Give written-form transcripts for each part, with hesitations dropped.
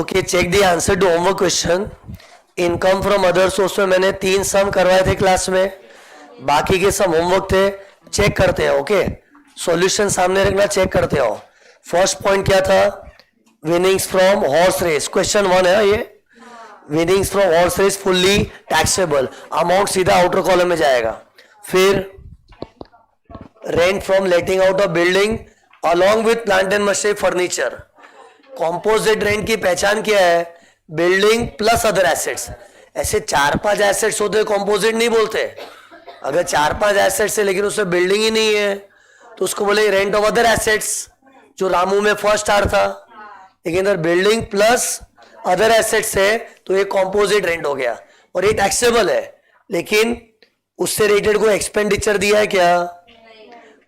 Okay, check the answer to homework question. Income from other source में मैंने 3 सम करवाए थे क्लास में, बाकी के सम होमवर्क थे. चेक करते हैं. ओके, सॉल्यूशन सामने रखना, चेक करते हो. फर्स्ट पॉइंट क्या था? Winnings from horse race. Question 1 है ये. Winnings from horse race fully taxable. Amount सीधा आउटर कॉलम में जाएगा. फिर rent from letting out of building along with plant and machinery furniture. Composite rent की पहचान क्या है? Building plus other assets. ऐसे 4-5 एसेट्स होते हैं, कॉम्पोजिट नहीं बोलते. अगर 4-5 एसेट्स है लेकिन उसमें बिल्डिंग ही नहीं है तो उसको बोले रेंट ऑफ अदर एसेट्स, जो रामू में फर्स्ट आर था. लेकिन अगर बिल्डिंग प्लस अदर एसेट्स है तो ये कॉम्पोजिट रेंट हो गया और ये टैक्सेबल है. लेकिन उससे रिलेटेड कोई एक्सपेंडिचर दिया है क्या?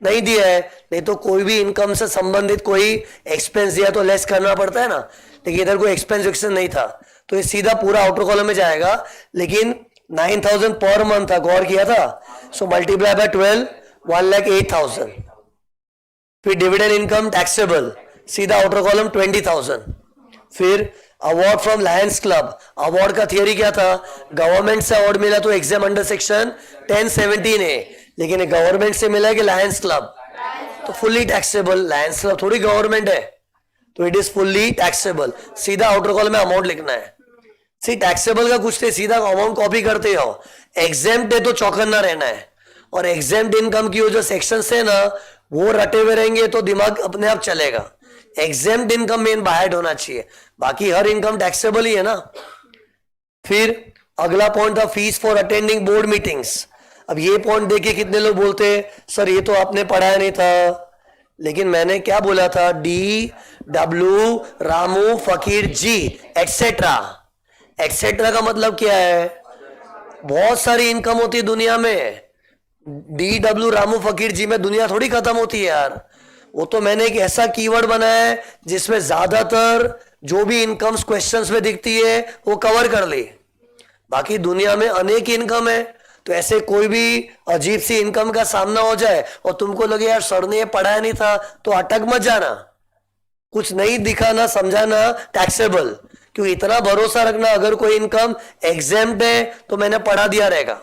नहीं दिया है. नहीं तो कोई भी इनकम से संबंधित कोई एक्सपेंस दिया तो लेस करना पड़ता है ना. लेकिन इधर कोई एक्सपेंस विक्सन नहीं था तो ये सीधा पूरा आउटर कॉलम में जाएगा. लेकिन 9,000 पर मंथ था, गौर किया था. So multiply by 12, 1,08,000. फिर डिविडेंड इनकम टैक्सेबल, सीधा आउटर कॉलम 20,000. फिर award from Lions club. Award का थियरी क्या था? गवर्नमेंट से अवार्ड मिला तो एग्जाम अंडर सेक्शन 1017 है, लेकिन गवर्नमेंट से मिला है कि लायंस क्लब, तो फुल्ली टैक्सेबल. लायंस क्लब थोड़ी गवर्नमेंट है, तो इट इज फुल्ली टैक्सेबल. सीधा आउटर कॉलम में अमाउंट लिखना है. सी टैक्सेबल का कुछ थे, सीधा अमाउंट कॉपी करते हो. एग्जेम्प्ट है तो चौकन्ना रहना है. और एग्जेम्प्ट इनकम की जो सेक्शन है ना, वो रटे हुए रहेंगे तो दिमाग अपने आप चलेगा. एग्जेम्प्ट इनकम मेन बाहर होना चाहिए, बाकी हर इनकम टैक्सेबल ही है ना. फिर अगला पॉइंट था fees for attending board meetings. अब ये पॉइंट देखिए कितने लोग बोलते हैं सर ये तो आपने पढ़ाया नहीं था. लेकिन मैंने क्या बोला था? डी डब्ल्यू रामू फकीर जी एक्सेट्रा. एक्सेट्रा का मतलब क्या है? बहुत सारी इनकम होती है दुनिया में. डी डब्ल्यू रामू फकीर जी में दुनिया थोड़ी खत्म होती है यार. वो तो मैंने एक ऐसा कीवर्ड बनाया है जिसमें ज्यादातर जो भी इनकम्स क्वेश्चंस में दिखती है वो कवर कर ली. बाकी दुनिया में अनेक इनकम है. तो ऐसे कोई भी अजीब सी इनकम का सामना हो जाए और तुमको लगे यार सर ने ये पढ़ाया नहीं था, तो अटक मत जाना. कुछ नहीं दिखाना, समझाना टैक्सेबल. क्यों इतना भरोसा रखना अगर कोई इनकम एग्जेम्प्ट है तो मैंने पढ़ा दिया रहेगा.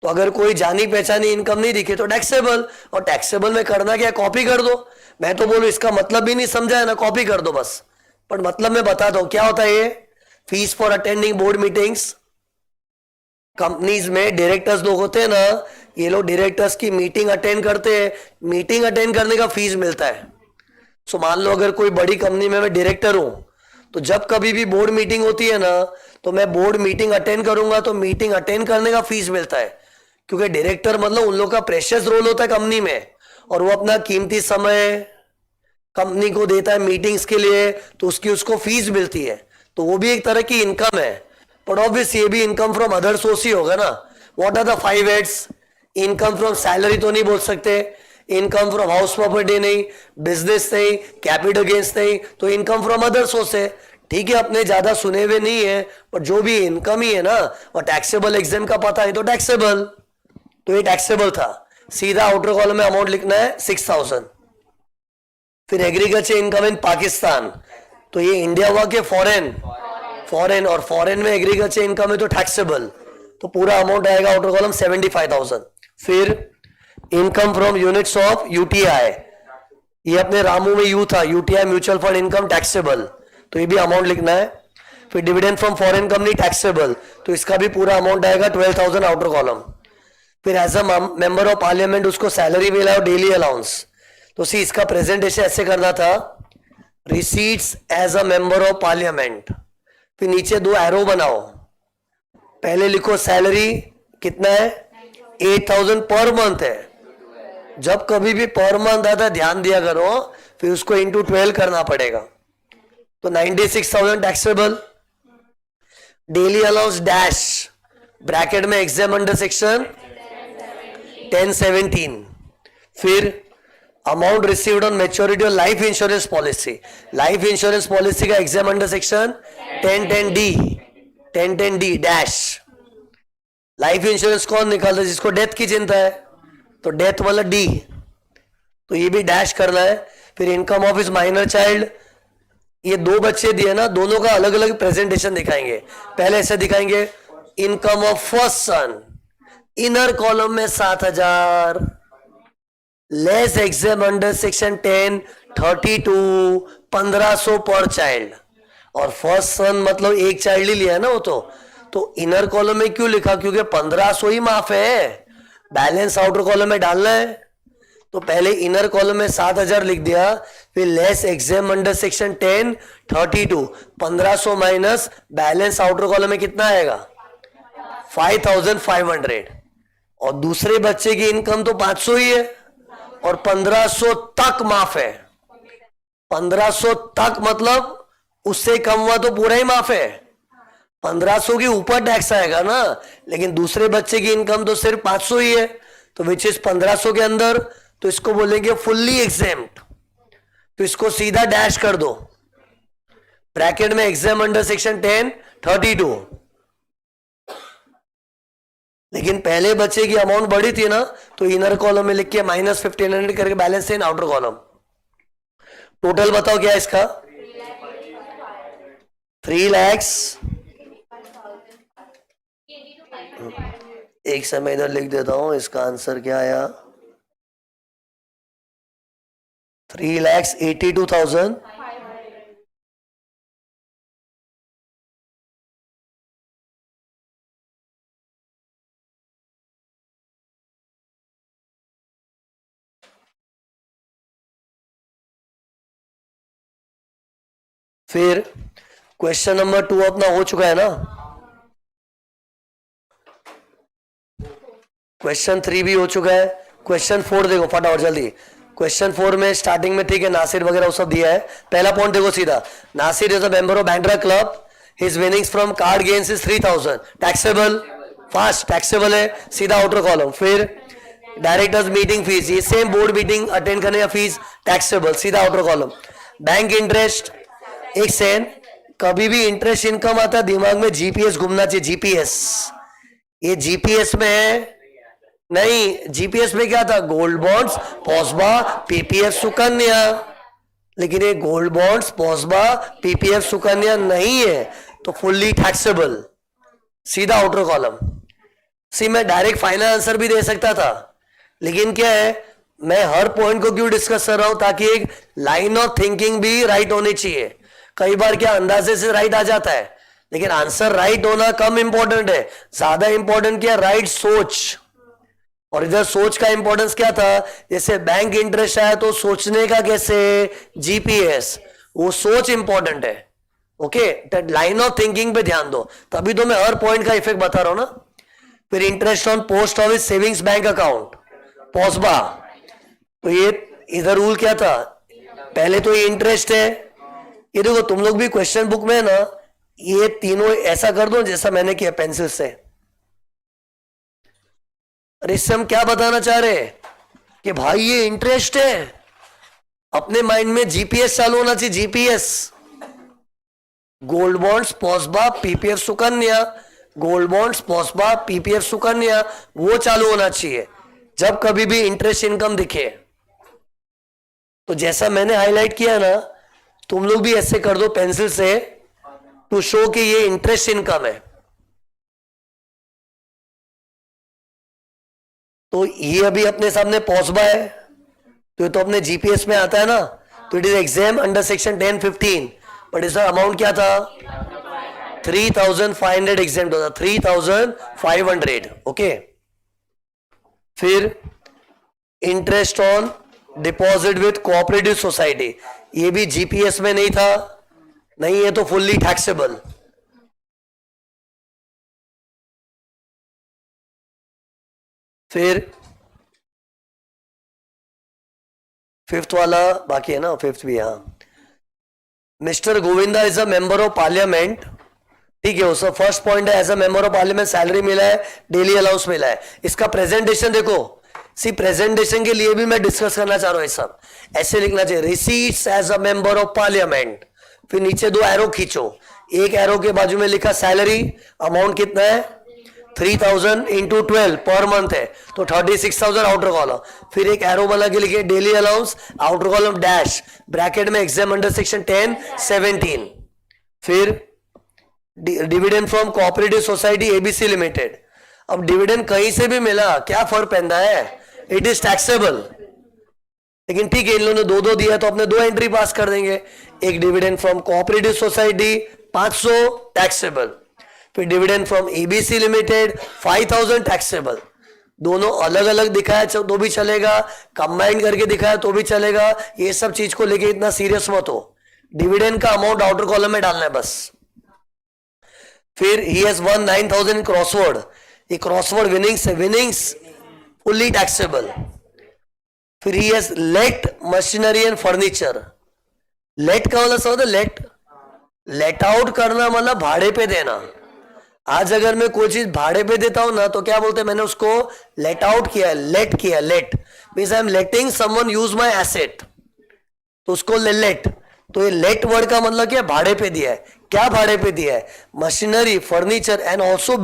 तो अगर कोई जानी पहचानी इनकम नहीं दिखे तो टैक्सेबल. और टैक्सेबल में करना क्या? कॉपी कर दो. मैं तो बोलूं इसका मतलब भी नहीं समझा है ना, कॉपी कर दो बस. पर मतलब मैं बता दो क्या होता है ये. Fees for attending board meetings. Companies में डायरेक्टर्स लोग होते हैं ना, ये लोग डायरेक्टर्स की मीटिंग अटेंड करते हैं. मीटिंग अटेंड करने का फीस मिलता है. सो मान लो अगर कोई बड़ी कंपनी में मैं डायरेक्टर हूं, तो जब कभी भी बोर्ड मीटिंग होती है ना, तो मैं बोर्ड मीटिंग अटेंड करूंगा तो मीटिंग अटेंड करने का फीस मिलता है. क्योंकि डायरेक्टर मतलब उन लोग का प्रेशियस रोल होता है कंपनी में, और वो अपना कीमती समय कंपनी को देता है मीटिंग्स के लिए, तो उसकी उसको फीस मिलती है. तो वो भी एक तरह की इनकम है. पर ऑब्वियस ये भी इनकम फ्रॉम अदर सोर्स ही होगा ना. What are the 5 heads? Income from salary तो नहीं बोल सकते, इनकम फ्रॉम हाउस प्रॉपर्टी नहीं, बिजनेस नहीं, कैपिटल गेन्स नहीं, तो इनकम फ्रॉम अदर सोर्स है. ठीक है, अपने ज्यादा सुने हुए नहीं है, पर जो भी इनकम ही है ना, और टैक्सेबल एग्जाम का पता है तो टैक्सेबल. तो ये टैक्सेबल था. सीधा आउटर कॉलम में अमाउंट लिखना है 6,000. फिर एग्रीकल्चर इनकम इन पाकिस्तान, तो ये इंडिया हुआ के फॉरेन. फॉरेन, और फॉरेन में एग्रीकल्चर इनकम है तो टैक्सेबल. तो पूरा अमाउंट आएगा आउटर कॉलम 75,000. फिर income from units of UTI, ये अपने रामू में यू था, UTI mutual fund income taxable, तो ये भी अमाउंट लिखना है. फिर dividend from foreign company taxable, तो इसका भी पूरा अमाउंट आएगा 12,000 आउटर कॉलम. फिर as a member of parliament उसको सैलरी मिला और डेली अलाउंस, तो सी इसका प्रेजेंटेशन ऐसे करना था, receipts as a member of parliament. फिर नीचे 2 एरो बनाओ. पहले लिखो सैलरी कितना है, 8,000 पर मंथ है. जब कभी भी पर मंथ आता है ध्यान दिया करो, फिर उसको इंटू 12 करना पड़ेगा. तो 96,000 taxable. Daily allowance dash bracket में एग्जाम अंडर सेक्शन 1017. फिर amount received on maturity of life insurance policy. Life insurance policy का exempt under section 1010D dash. Life insurance कौन निकालता है? जिसको डेथ की चिंता है, तो डेथ वाला डी, तो ये भी डैश करना है. फिर income of his minor child ये दो बच्चे दिए ना, दोनों का अलग अलग प्रेजेंटेशन दिखाएंगे। पहले ऐसे दिखाएंगे, income of first son, inner column में 7,000, लेस एग्जाम अंडर सेक्शन 10 32 1500 पर चाइल्ड। और फर्स्ट सन मतलब एक चाइल्ड ही लिया है ना वो तो इनर कॉलम में क्यों लिखा, क्योंकि 1500 ही माफ है, बैलेंस आउटर कॉलम में डालना है। तो पहले इनर कॉलम में 7,000 लिख दिया, फिर less exam under section 10 32 1500 minus balance outer column में कितना आएगा 5,500। और दूसरे बच्चे की इनकम तो 500 ही है और 1500 तक माफ है। 1500 तक मतलब उससे कम हुआ तो पूरा ही माफ है। 1500 के ऊपर टैक्स आएगा ना, लेकिन दूसरे बच्चे की इनकम तो सिर्फ 500 ही है, तो विच इज 1500 के अंदर, तो इसको बोलेंगे फुल्ली एग्जेम्प्ट। तो इसको सीधा डैश कर दो, ब्रैकेट में एग्जाम अंडर सेक्शन 10 32। लेकिन पहले बच्चे की अमाउंट बड़ी थी ना, तो इनर कॉलम में लिख के -1500 करके बैलेंस इन आउटर कॉलम। टोटल बताओ क्या है इसका, 3 लाख। एक समय इधर लिख देता हूं, इसका आंसर क्या आया, 3,82,000। फिर क्वेश्चन नंबर 2 अपना हो चुका है ना, क्वेश्चन 3 भी हो चुका है। क्वेश्चन 4 देखो फटाफट जल्दी। क्वेश्चन 4 में स्टार्टिंग में ठीक है नासिर वगैरह वो सब दिया है। पहला पॉइंट देखो सीधा, Nasir is a member of Bandra club, his winnings from card games is 3,000, taxable, fast taxable है, सीधा आउटर कॉलम। फिर डायरेक्टर्स मीटिंग फीस, ये सेम बोर्ड मीटिंग अटेंड करने का फीस टैक्सेबल, सीधा आउटर कॉलम। बैंक इंटरेस्ट, एक सेकंड, कभी भी इंटरेस्ट इनकम आता है दिमाग में जीपीएस घूमना चाहिए, जीपीएस। ये जीपीएस में है नहीं, जीपीएस में क्या था, gold bonds, POSBA, PPF, Sukanya. लेकिन ये gold bonds, POSBA, PPF, Sukanya नहीं है, तो फुल्ली टैक्सेबल, सीधा आउटर कॉलम। सी मैं डायरेक्ट फाइनल आंसर भी दे सकता था, लेकिन क्या है, मैं हर पॉइंट को क्यों डिस्कस कर रहा हूं, ताकि एक लाइन ऑफ थिंकिंग भी राइट होनी चाहिए। कई बार क्या अंदाजे से राइट आ जाता है, लेकिन आंसर राइट होना कम इंपॉर्टेंट है, ज्यादा इंपॉर्टेंट क्या, राइट सोच। और इधर सोच का इंपॉर्टेंस क्या था, जैसे बैंक इंटरेस्ट आया तो सोचने का कैसे, जीपीएस, वो सोच इंपॉर्टेंट है। ओके, लाइन ऑफ थिंकिंग पे ध्यान दो, तभी तो मैं हर पॉइंट का इफेक्ट बता रहा हूं ना। फिर interest on post office savings bank account, POSBA, तो ये इधर रूल क्या था, पहले तो ये इंटरेस्ट है। ये देखो तुम लोग भी क्वेश्चन बुक में है ना, ये तीनों ऐसा कर दो जैसा मैंने किया पेंसिल से। अरे इससे हम क्या बताना चाह रहे हैं कि भाई ये इंटरेस्ट है, अपने माइंड में जीपीएस चालू होना चाहिए, GPS, gold bonds, POSBA, PPF, Sukanya, gold bonds, POSBA, PPF, Sukanya, वो चालू होना चाहिए जब कभी भी इंटरेस्ट इनकम दिखे। तो जैसा मैंने हाईलाइट किया ना, तुम लोग भी ऐसे कर दो पेंसिल से, टू शो कि ये इंटरेस्ट इनकम है। तो ये अभी अपने सामने पॉस्बा है, तो ये तो अपने जीपीएस में आता है ना, तो it is exam under section 10-15, but इसका अमाउंट क्या था 3,500 एग्जाम होता, 3,500। ओके, फिर interest on deposit with cooperative society, ये भी जीपीएस में नहीं था, नहीं है तो फुल्ली टैक्सेबल। फिर फिफ्थ वाला बाकी है ना, फिफ्थ भी, हाँ, mister Govinda is a member of parliament, ठीक है, उसका फर्स्ट पॉइंट है as a member of parliament salary मिला है, डेली अलाउंस मिला है। इसका प्रेजेंटेशन देखो, सी प्रेजेंटेशन के लिए भी मैं डिस्कस करना चाह रहा हूं, सब ऐसे लिखना चाहिए, receipts as a member of parliament, फिर नीचे 2 एरो खींचो, एक एरो के बाजू में लिखा सैलरी, अमाउंट कितना है 3,000 इंटू 12 पर मंथ है, तो 36,000 आउटर कॉलम। फिर एक एरो बना के लिखे daily allowance, outer column dash, bracket में एग्जाम अंडर सेक्शन 10 17। फिर dividend from cooperative society ABC limited. अब डिविडेंड कहीं से भी मिला, क्या फर्क पैदा है, इट इज टैक्सेबल। लेकिन ठीक है, इन लोगों ने दो दो दिया तो अपने दो एंट्री पास कर देंगे। एक dividend from cooperative society 500 taxable, फिर dividend from ABC limited 5000 taxable. दोनों अलग अलग दिखाया तो भी चलेगा, कंबाइंड करके दिखाया तो भी चलेगा। ये सब चीज को लेके इतना सीरियस मत हो, डिविडेंड का अमाउंट आउटर कॉलम में डालना है बस। फिर ही हैज वन 9000 क्रॉसवर्ड, ये क्रॉसवर्ड विनिंग्स फुल्ली टैक्सेबल। फिर he has let machinery and furniture. Let का मतलब समझते, लेट आउट करना मतलब भाड़े पे देना। आज अगर मैं कोई चीज भाड़े पे देता हूं ना तो क्या बोलते हैं, मैंने उसको लेट आउट किया, लेट किया। Let means I am letting someone use my asset, तो उसको लेट। तो ये लेट वर्ड का मतलब क्या, भाड़े पे दिया है। क्या भाड़े पे दिया है, machinery, furniture and also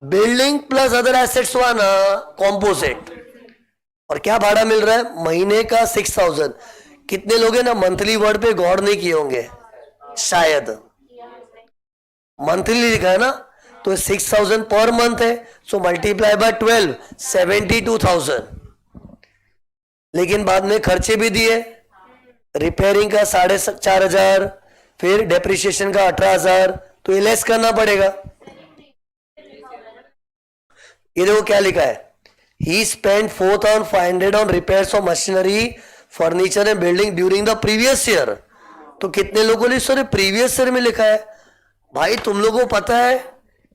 building plus other assets हुआ ना कॉम्पोजिट। और क्या भाड़ा मिल रहा है, महीने का 6000। कितने लोग हैं ना मंथली वर्ड पे गौर नहीं किए होंगे, शायद मंथली लिखा है ना, तो 6000 पर मंथ है, सो मल्टीप्लाई बाय 12 72,000। लेकिन बाद में खर्चे भी दिए, रिपेयरिंग का 4500, फिर डेप्रिसिएशन का 18,000, तो ये लेस करना पड़ेगा। ये देखो क्या लिखा है, he spend 4500 on repairs of machinery furniture and building during the previous year. तो कितने लोगों ने सर प्रीवियस ईयर में लिखा है। भाई तुम लोगों को पता है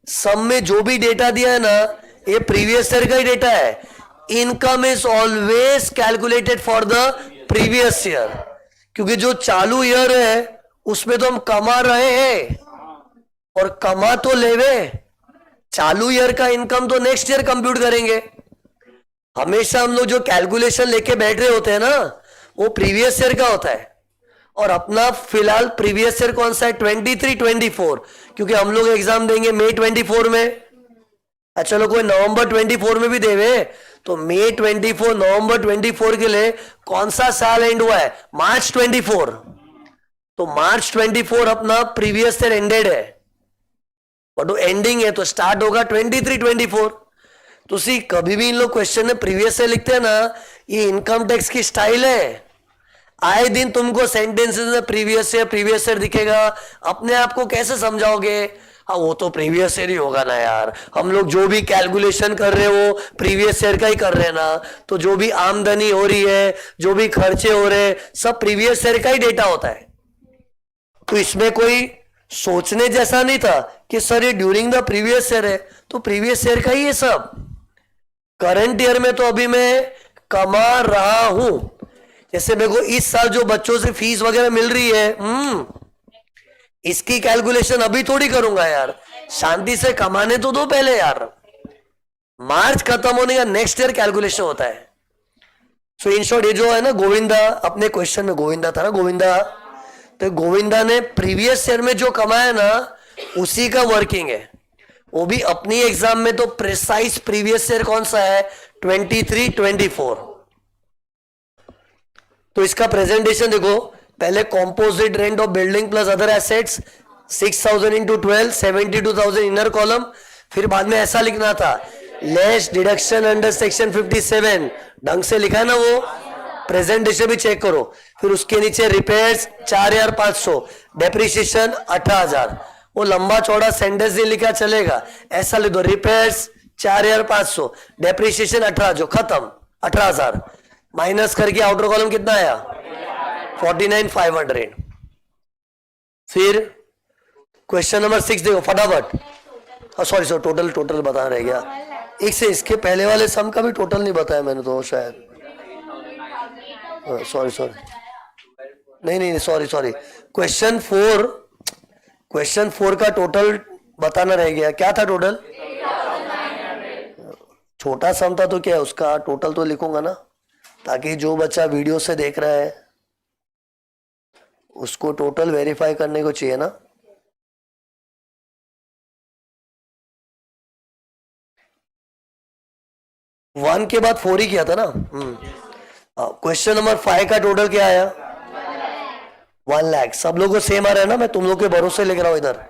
सम में जो भी डेटा दिया है ना, ये प्रीवियस ईयर का ही डेटा है। Income is always calculated for the previous year, क्योंकि जो चालू ईयर है उसमें तो हम कमा रहे हैं और कमा तो लेवे। चालू ईयर का इनकम तो नेक्स्ट ईयर कंप्यूट करेंगे। हमेशा हम लोग जो कैलकुलेशन लेके बैठ रहे होते हैं ना, वो प्रीवियस ईयर का होता है। और अपना फिलहाल प्रीवियस ईयर कौन सा है, 23-24, क्योंकि हम लोग एग्जाम देंगे मई 24 में। चलो कोई नवंबर 24 में भी देवे, तो मई 24 नवंबर 24 के लिए कौन सा साल एंड हुआ है, मार्च 24। तो मार्च 24 अपना प्रीवियस ईयर एंडेड है, बट वो एंडिंग है तो स्टार्ट होगा 23-24। तो सी कभी भी इन लोग क्वेश्चन में प्रीवियस ईयर लिखते हैं ना, ये इनकम टैक्स की स्टाइल है। आए दिन तुमको सेंटेंसेस में प्रीवियस ईयर दिखेगा, अपने आप को कैसे समझाओगे, हाँ वो तो प्रीवियस ईयर ही होगा ना यार, हम लोग जो भी कैलकुलेशन कर रहे हो प्रीवियस ईयर का ही कर रहे हैं ना, तो जो भी आमदनी हो रही है, जो भी खर्चे हो रहे हैं, सब प्रीवियस ईयर का ही डेटा होता है। तो इसमें कोई सोचने जैसा नहीं था कि सर ये ड्यूरिंग द प्रीवियस ईयर है, तो प्रीवियस ईयर का ही है सब। करंट ईयर में तो अभी मैं कमा रहा हूं। जैसे मेरे को इस साल जो बच्चों से फीस वगैरह मिल रही है, इसकी कैलकुलेशन अभी थोड़ी करूंगा यार, शांति से कमाने तो दो पहले यार। मार्च खत्म होने का नेक्स्ट ईयर कैलकुलेशन होता है। सो इन शॉर्ट ये जो है ना, गोविंदा अपने क्वेश्चन में गोविंदा था ना, गोविंदा, तो गोविंदा ने प्रीवियस ईयर में जो कमाया ना उसी का वर्किंग है। वो भी अपनी एग्जाम में तो प्रिसाइज प्रीवियस ईयर कौन सा है, 23-24। तो इसका प्रेजेंटेशन देखो, पहले composite rent of building plus other assets 6000 into 12 72,000 inner column. फिर बाद में ऐसा लिखना था, लेस डिडक्शन अंडर सेक्शन 57, ढंग से लिखा है ना वो, प्रेजेंटेशन भी चेक करो। फिर उसके नीचे रिपेयर्स 4500, डेप्रिसिएशन 18,000। वो लंबा चौड़ा सेंटेंस नहीं लिखा चलेगा, ऐसा लिख दो, रिपेयर्स 4500, डेप्रिसिएशन 18, जो खत्म 18,000, माइनस करके आउटर कॉलम कितना आया 49,500। फिर क्वेश्चन नंबर 6 देखो फटाफट। सॉरी टोटल बताना रह गया, एक से इसके पहले वाले सम का भी टोटल नहीं बताया मैंने तो शायद, सॉरी नहीं सॉरी। क्वेश्चन 4 का टोटल बताना रह गया, क्या था टोटल, छोटा सम था तो क्या उसका टोटल तो लिखूंगा ना, ताकि जो बच्चा वीडियो से देख रहा है उसको टोटल वेरीफाई करने को चाहिए ना। वन के बाद 4 ही किया था ना। क्वेश्चन नंबर 5 का टोटल क्या आया? 1 लाख। सब लोगों को सेम आ रहा है ना? मैं तुम लोग के भरोसे लेकर रहा हूं इधर।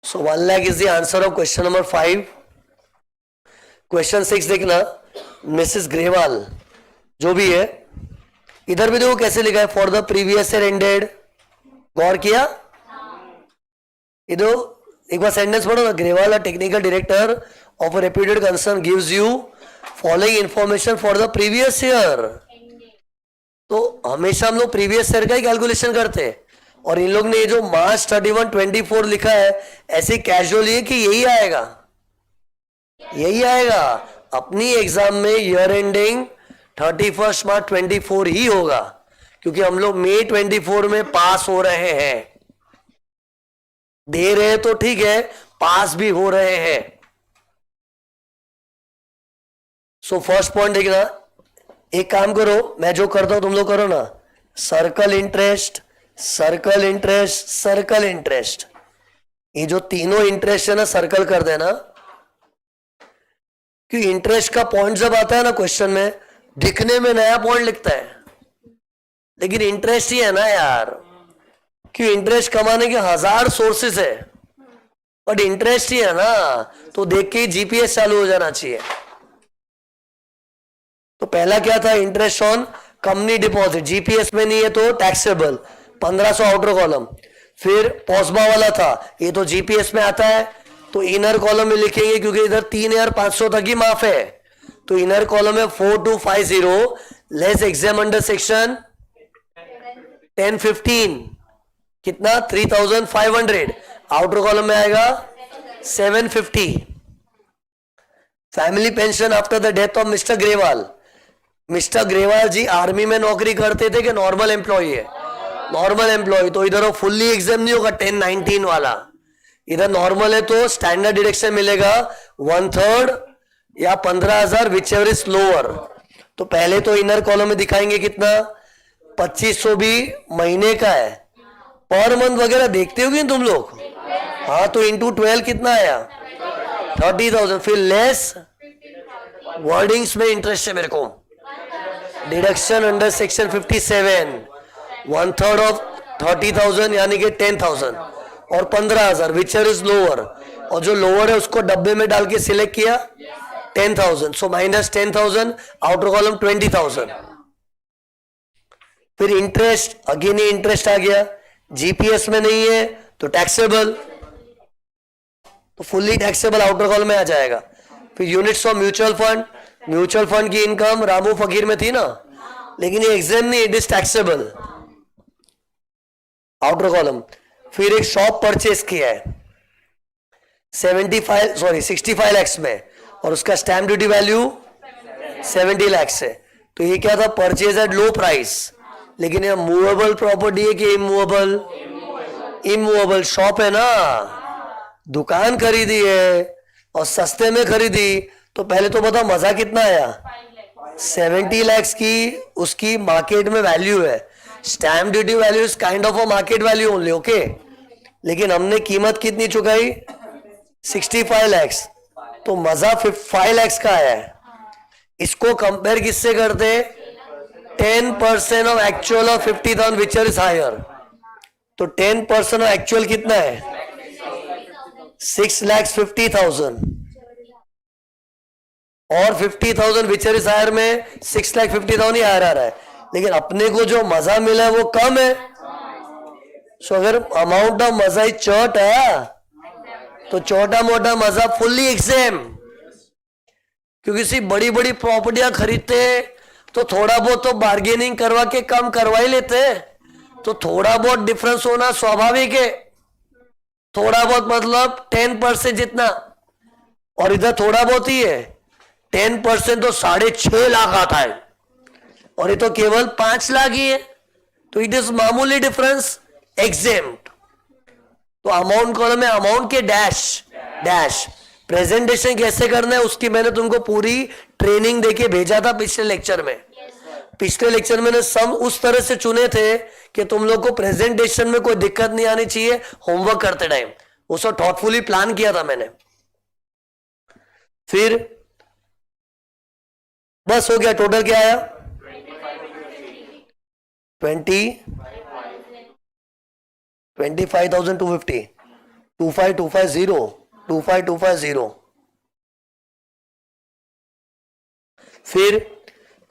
सो 1 lakh is the answer of question number 5। Question 6 देखना, मिसेस ग्रेवाल जो भी है, इधर भी देखो कैसे लिखा है, for the previous year ended. गौर किया? इधर एक बार सेंटेंस पढ़ो ना, Grewal technical director of a reputed concern gives you following information for the previous year. तो हमेशा हम लोग प्रीवियस ईयर का ही कैलकुलेशन करते हैं, और इन लोग ने ये जो मार्च 31, 24 लिखा है ऐसे कैजुअल है कि यही आएगा, यही आएगा। अपनी एग्जाम में ईयर एंडिंग 31 मार्च 24 ही होगा, क्योंकि हम लोग मई 24 में पास हो रहे हैं। दे रहे हैं तो ठीक है, पास भी हो रहे हैं। सो फर्स्ट पॉइंट देखना, एक काम करो, मैं जो करता हूं तुम लोग करो ना, circle interest, circle interest, circle interest. ये जो तीनों इंटरेस्ट है ना, सर्कल कर देना, क्योंकि इंटरेस्ट का पॉइंट जब आता है ना क्वेश्चन में, दिखने में नया पॉइंट लिखता है, लेकिन इंटरेस्ट ही है ना यार। क्यों? इंटरेस्ट कमाने के 1000 सोर्सेस है, बट इंटरेस्ट ही है ना, तो देख के जीपीएस चालू हो जाना चाहिए। तो पहला क्या था? Interest on company deposit, GPS में नहीं है तो टैक्सेबल, 1500 आउटर कॉलम। फिर पॉस्बा वाला था, ये तो जीपीएस में आता है, तो इनर कॉलम में लिखेंगे क्योंकि इधर 3500 तक ही माफ है, तो इनर कॉलम में 4250 लेस एग्जाम अंडर सेक्शन 1015 कितना? 3500। आउटर कॉलम में आएगा 750। Family pension after the death of mister Grewal. Mister Grewal ji army में नौकरी करते थे कि नॉर्मल एम्प्लॉय है? नॉर्मल एम्प्लॉय, तो इधर वो फुल्ली एग्जाम नहीं होगा 1019 वाला, इधर नॉर्मल है तो स्टैंडर्ड डिडक्शन मिलेगा 1/3 या 15,000 विच एवर इज लोअर। तो पहले तो इनर कॉलम में दिखाएंगे कितना? 2500 भी महीने का है, पर मंथ वगैरह देखते होगे तुम लोग? हाँ, तो इंटू 12 कितना आया? 30,000। फिर लेस वर्डिंग्स में इंटरेस्ट है मेरे को, डिडक्शन अंडर सेक्शन 57, 1/3 ऑफ 30,000 यानी कि 10,000, और 15,000 विच इज लोअर, और जो लोअर है उसको डब्बे में डाल के सिलेक्ट किया 10,000, सो माइनस 10,000, आउटर कॉलम 20,000। फिर इंटरेस्ट, अगेन ये इंटरेस्ट आ गया, जीपीएस में नहीं है तो टैक्सेबल, तो फुल्ली टैक्सेबल आउटर कॉलम में आ जाएगा। फिर units of mutual fund, mutual fund की इनकम रामू फकीर में थी ना, लेकिन ये एग्जाम नहीं, it is taxable, outer column. फिर एक शॉप परचेस किया है 65 lakhs में, और उसका स्टैम्प ड्यूटी वैल्यू 70 lakhs है, तो ये क्या था? Purchase eight low price. लेकिन ये मूवेबल प्रॉपर्टी है कि इमूवेबल? इमूवेबल। शॉप है ना, दुकान खरीदी है और सस्ते में खरीदी, तो पहले तो बता मजा कितना आया? 70 lakhs की उसकी मार्केट में वैल्यू है, stamp duty value is kind of a market value only, okay. लेकिन हमने कीमत कितनी चुकाई? 65 lakhs, तो मजा 5 lakhs का आया है। इसको कंपेयर किससे करते? 10% of actual of 50,000 which is higher, तो 10% ऑफ एक्चुअल कितना है? 6,50,000, और 50,000 विच इज हायर में 6,50,000 ही हायर आ रहा है, लेकिन अपने को जो मजा मिला है वो कम है। सो अगर अमाउंट ऑफ मजा ही चौट है तो छोटा मोटा मजा फुल्ली एग्जाम, क्योंकि सिर्फ बड़ी बड़ी प्रॉपर्टियां खरीदते तो थोड़ा बहुत तो बार्गेनिंग करवा के कम करवा ही लेते, तो थोड़ा बहुत डिफरेंस होना स्वाभाविक है। थोड़ा बहुत मतलब 10% जितना, और इधर थोड़ा बहुत ही है, 10% तो 6.5 लाख आता है, और ये तो केवल 5 लाख ही है, तो इट इज मामूली डिफरेंस, एग्जेम्प्ट। तो अमाउंट कॉलम में अमाउंट के डैश डैश प्रेजेंटेशन कैसे करना है उसकी मैंने तुमको पूरी ट्रेनिंग देके भेजा था पिछले लेक्चर में। पिछले लेक्चर में सम उस तरह से चुने थे कि तुम लोग को प्रेजेंटेशन में कोई दिक्कत नहीं आनी चाहिए होमवर्क करते टाइम। वो सब थॉटफुली प्लान किया था मैंने। फिर बस हो गया। टोटल क्या आया? 25,250, 25,250, 25,250। फिर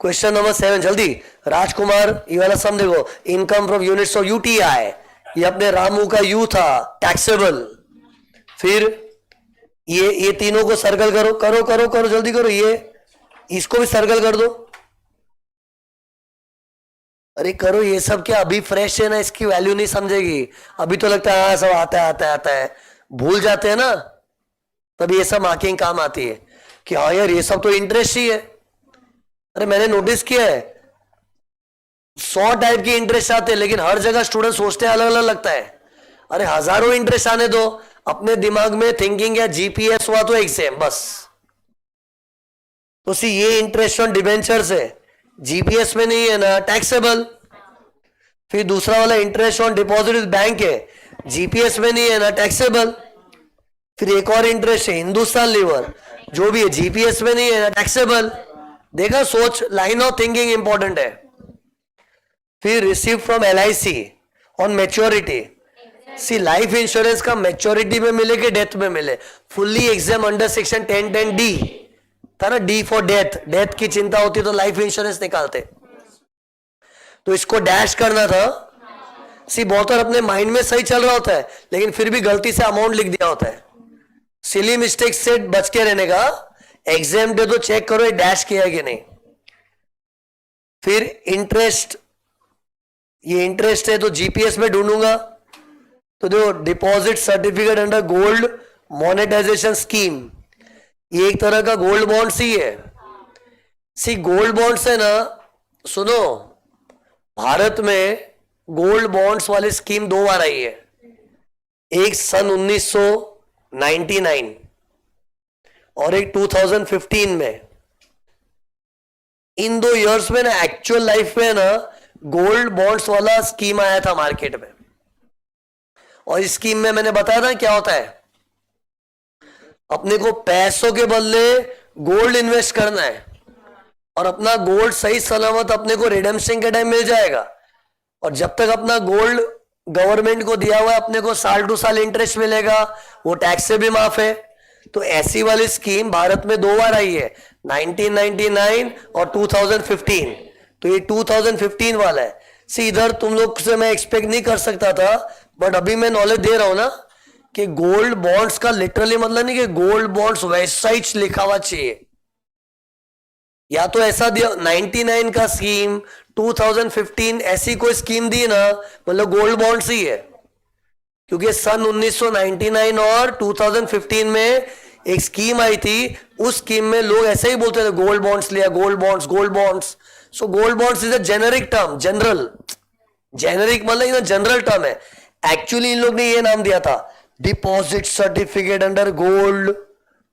क्वेश्चन नंबर 7 जल्दी। राजकुमार ये वाला सम देखो, income from units of UTI, ये अपने रामू का यू था, टैक्सेबल। फिर ये तीनों को सर्कल करो करो करो करो, जल्दी करो। ये इसको भी सर्कल कर दो। अरे करो, ये सब क्या अभी फ्रेश है ना, इसकी वैल्यू नहीं समझेगी। अभी तो लगता है हाँ सब आता है आता है आता है, भूल जाते हैं ना, तभी ये सब मार्किंग काम आती है कि हाँ यार ये सब तो इंटरेस्ट ही है। अरे मैंने नोटिस किया है 100 टाइप के इंटरेस्ट आते हैं, लेकिन हर जगह स्टूडेंट सोचते हैं अलग अलग लगता है। अरे हजारों इंटरेस्ट आने दो, अपने दिमाग में थिंकिंग या जीपीएस हुआ तो एग्जाम बस। तो सी ये इंटरेस्ट ऑन डिबेंचर्स है, जीपीएस में नहीं है ना, टैक्सेबल। फिर दूसरा वाला interest on deposit with bank है, जीपीएस में नहीं है ना, टैक्सेबल। फिर एक और इंटरेस्ट है हिंदुस्तान लीवर, जो भी है जीपीएस में नहीं है ना, टैक्सेबल। देखा, सोच, लाइन ऑफ थिंकिंग इंपॉर्टेंट है। फिर receive from LIC on maturity. See life insurance का मैच्योरिटी में मिले कि डेथ में मिले, fully exempt under section 1010 D था ना, डी फॉर डेथ। डेथ की चिंता होती तो लाइफ इंश्योरेंस निकालते, तो इसको डैश करना था। सी बहुत बार अपने माइंड में सही चल रहा होता है, लेकिन फिर भी गलती से अमाउंट लिख दिया होता है। सिली मिस्टेक से बच के रहने का, एग्जाम दे तो चेक करो ये डैश किया कि नहीं। फिर इंटरेस्ट, ये इंटरेस्ट है तो जीपीएस में ढूंढूंगा, तो देखो deposit certificate under gold monetisation scheme, ये एक तरह का गोल्ड बॉन्ड्स ही है। सी गोल्ड बॉन्ड्स है ना, सुनो, भारत में गोल्ड बॉन्ड्स वाली स्कीम 2 बार आई है, एक सन 1999 और एक 2015 में। इन 2 इयर्स में ना एक्चुअल लाइफ में ना गोल्ड बॉन्ड्स वाला स्कीम आया था मार्केट में, और इस स्कीम में मैंने बताया था क्या होता है, अपने को पैसों के बदले गोल्ड इन्वेस्ट करना है, और अपना गोल्ड सही सलामत अपने को रिडेम्पशन के टाइम मिल जाएगा। और जब तक अपना गोल्ड गवर्नमेंट को दिया हुआ है, अपने को साल टू साल इंटरेस्ट मिलेगा, वो टैक्स से भी माफ है। तो ऐसी वाली स्कीम भारत में 2 बार आई है, 1999 और 2015। तो ये 2015 वाला है। सी इधर तुम लोग से मैं एक्सपेक्ट नहीं कर सकता था, बट अभी मैं नॉलेज दे रहा हूं ना कि गोल्ड बॉन्ड्स का लिटरली मतलब नहीं कि गोल्ड बॉन्ड्स वैसा ही लिखा हुआ चाहिए, या तो ऐसा दिया 99 का स्कीम 2015 ऐसी कोई स्कीम दी ना, मतलब गोल्ड बॉन्ड्स ही है। क्योंकि सन 1999 और 2015 में एक स्कीम आई थी, उस स्कीम में लोग ऐसे ही बोलते थे गोल्ड बॉन्ड्स लिया, gold bonds gold bonds. So gold bonds is a generic term, general, generic मतलब जनरल टर्म है। एक्चुअली इन लोग ने ये नाम दिया था deposit certificate under gold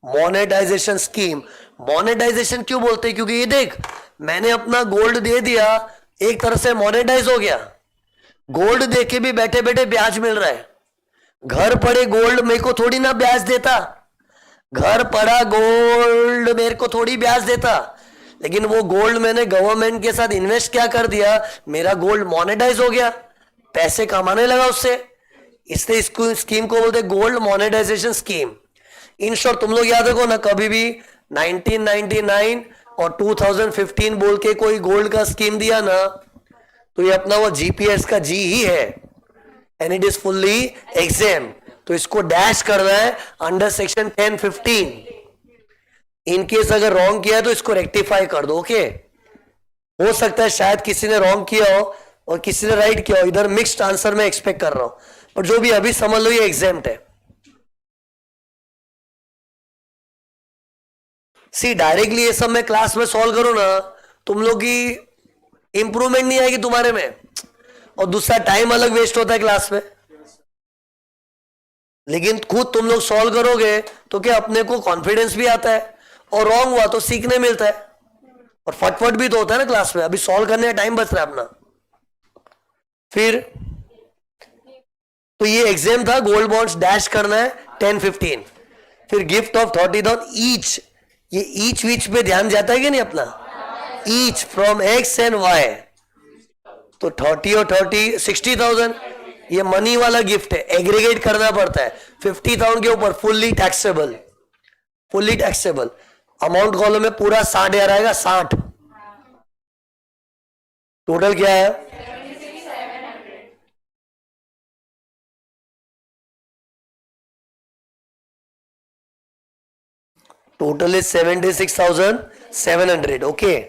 monetisation scheme. Monetisation क्यों बोलते हैं? क्योंकि ये देख, मैंने अपना गोल्ड दे दिया, एक तरह से मोनेटाइज हो गया। गोल्ड दे के भी बैठे बैठे ब्याज मिल रहा है। घर पड़े गोल्ड मेरे को थोड़ी ना ब्याज देता, घर पड़ा गोल्ड मेरे को थोड़ी ब्याज देता, लेकिन वो गोल्ड मैंने गवर्नमेंट के साथ इन्वेस्ट क्या कर दिया, मेरा गोल्ड मोनेटाइज हो गया, पैसे कमाने लगा उससे। इसलिए इसको स्कीम को बोलते gold monetisation scheme. In short तुम लोग याद रखो ना, कभी भी 1999 और 2015 बोल के कोई गोल्ड का स्कीम दिया ना, तो ये अपना वो जीपीएस का जी ही है, and it is fully exempt. तो इसको डैश करना है अंडर सेक्शन 1015। इनकेस अगर रॉन्ग किया है तो इसको रेक्टिफाई कर दो। ओके, हो सकता है शायद किसी ने रॉन्ग किया हो और किसी ने राइट किया हो, इधर मिक्स्ड आंसर में एक्सपेक्ट कर रहा हूं, पर जो भी अभी समझ लो ये एग्जाम्प्ट है। सी डायरेक्टली ये सब मैं क्लास में सॉल्व करूं ना, तुम लोग की इंप्रूवमेंट नहीं आएगी तुम्हारे में, और दूसरा टाइम अलग वेस्ट होता है क्लास में। लेकिन खुद तुम लोग सॉल्व करोगे तो क्या अपने को कॉन्फिडेंस भी आता है, और रॉन्ग हुआ तो सीखने मिलता है, और फटफट भी तो होता है ना क्लास में। अभी सॉल्व करने का टाइम बच रहा है अपना। फिर तो ये एग्जाम था, गोल्ड बॉन्ड्स डैश करना है 10-15, फिर गिफ्ट ऑफ 30,000 ईच। ये ईच वीच पे ध्यान जाता है कि नहीं अपना, each from X and Y, तो 30 और 30 60,000, ये मनी वाला गिफ्ट है, एग्रीगेट करना पड़ता है 50,000 के ऊपर, fully taxable, fully taxable. Amount column में पूरा 60,000 आएगा, 60। टोटल क्या है, total is 76,700। Okay,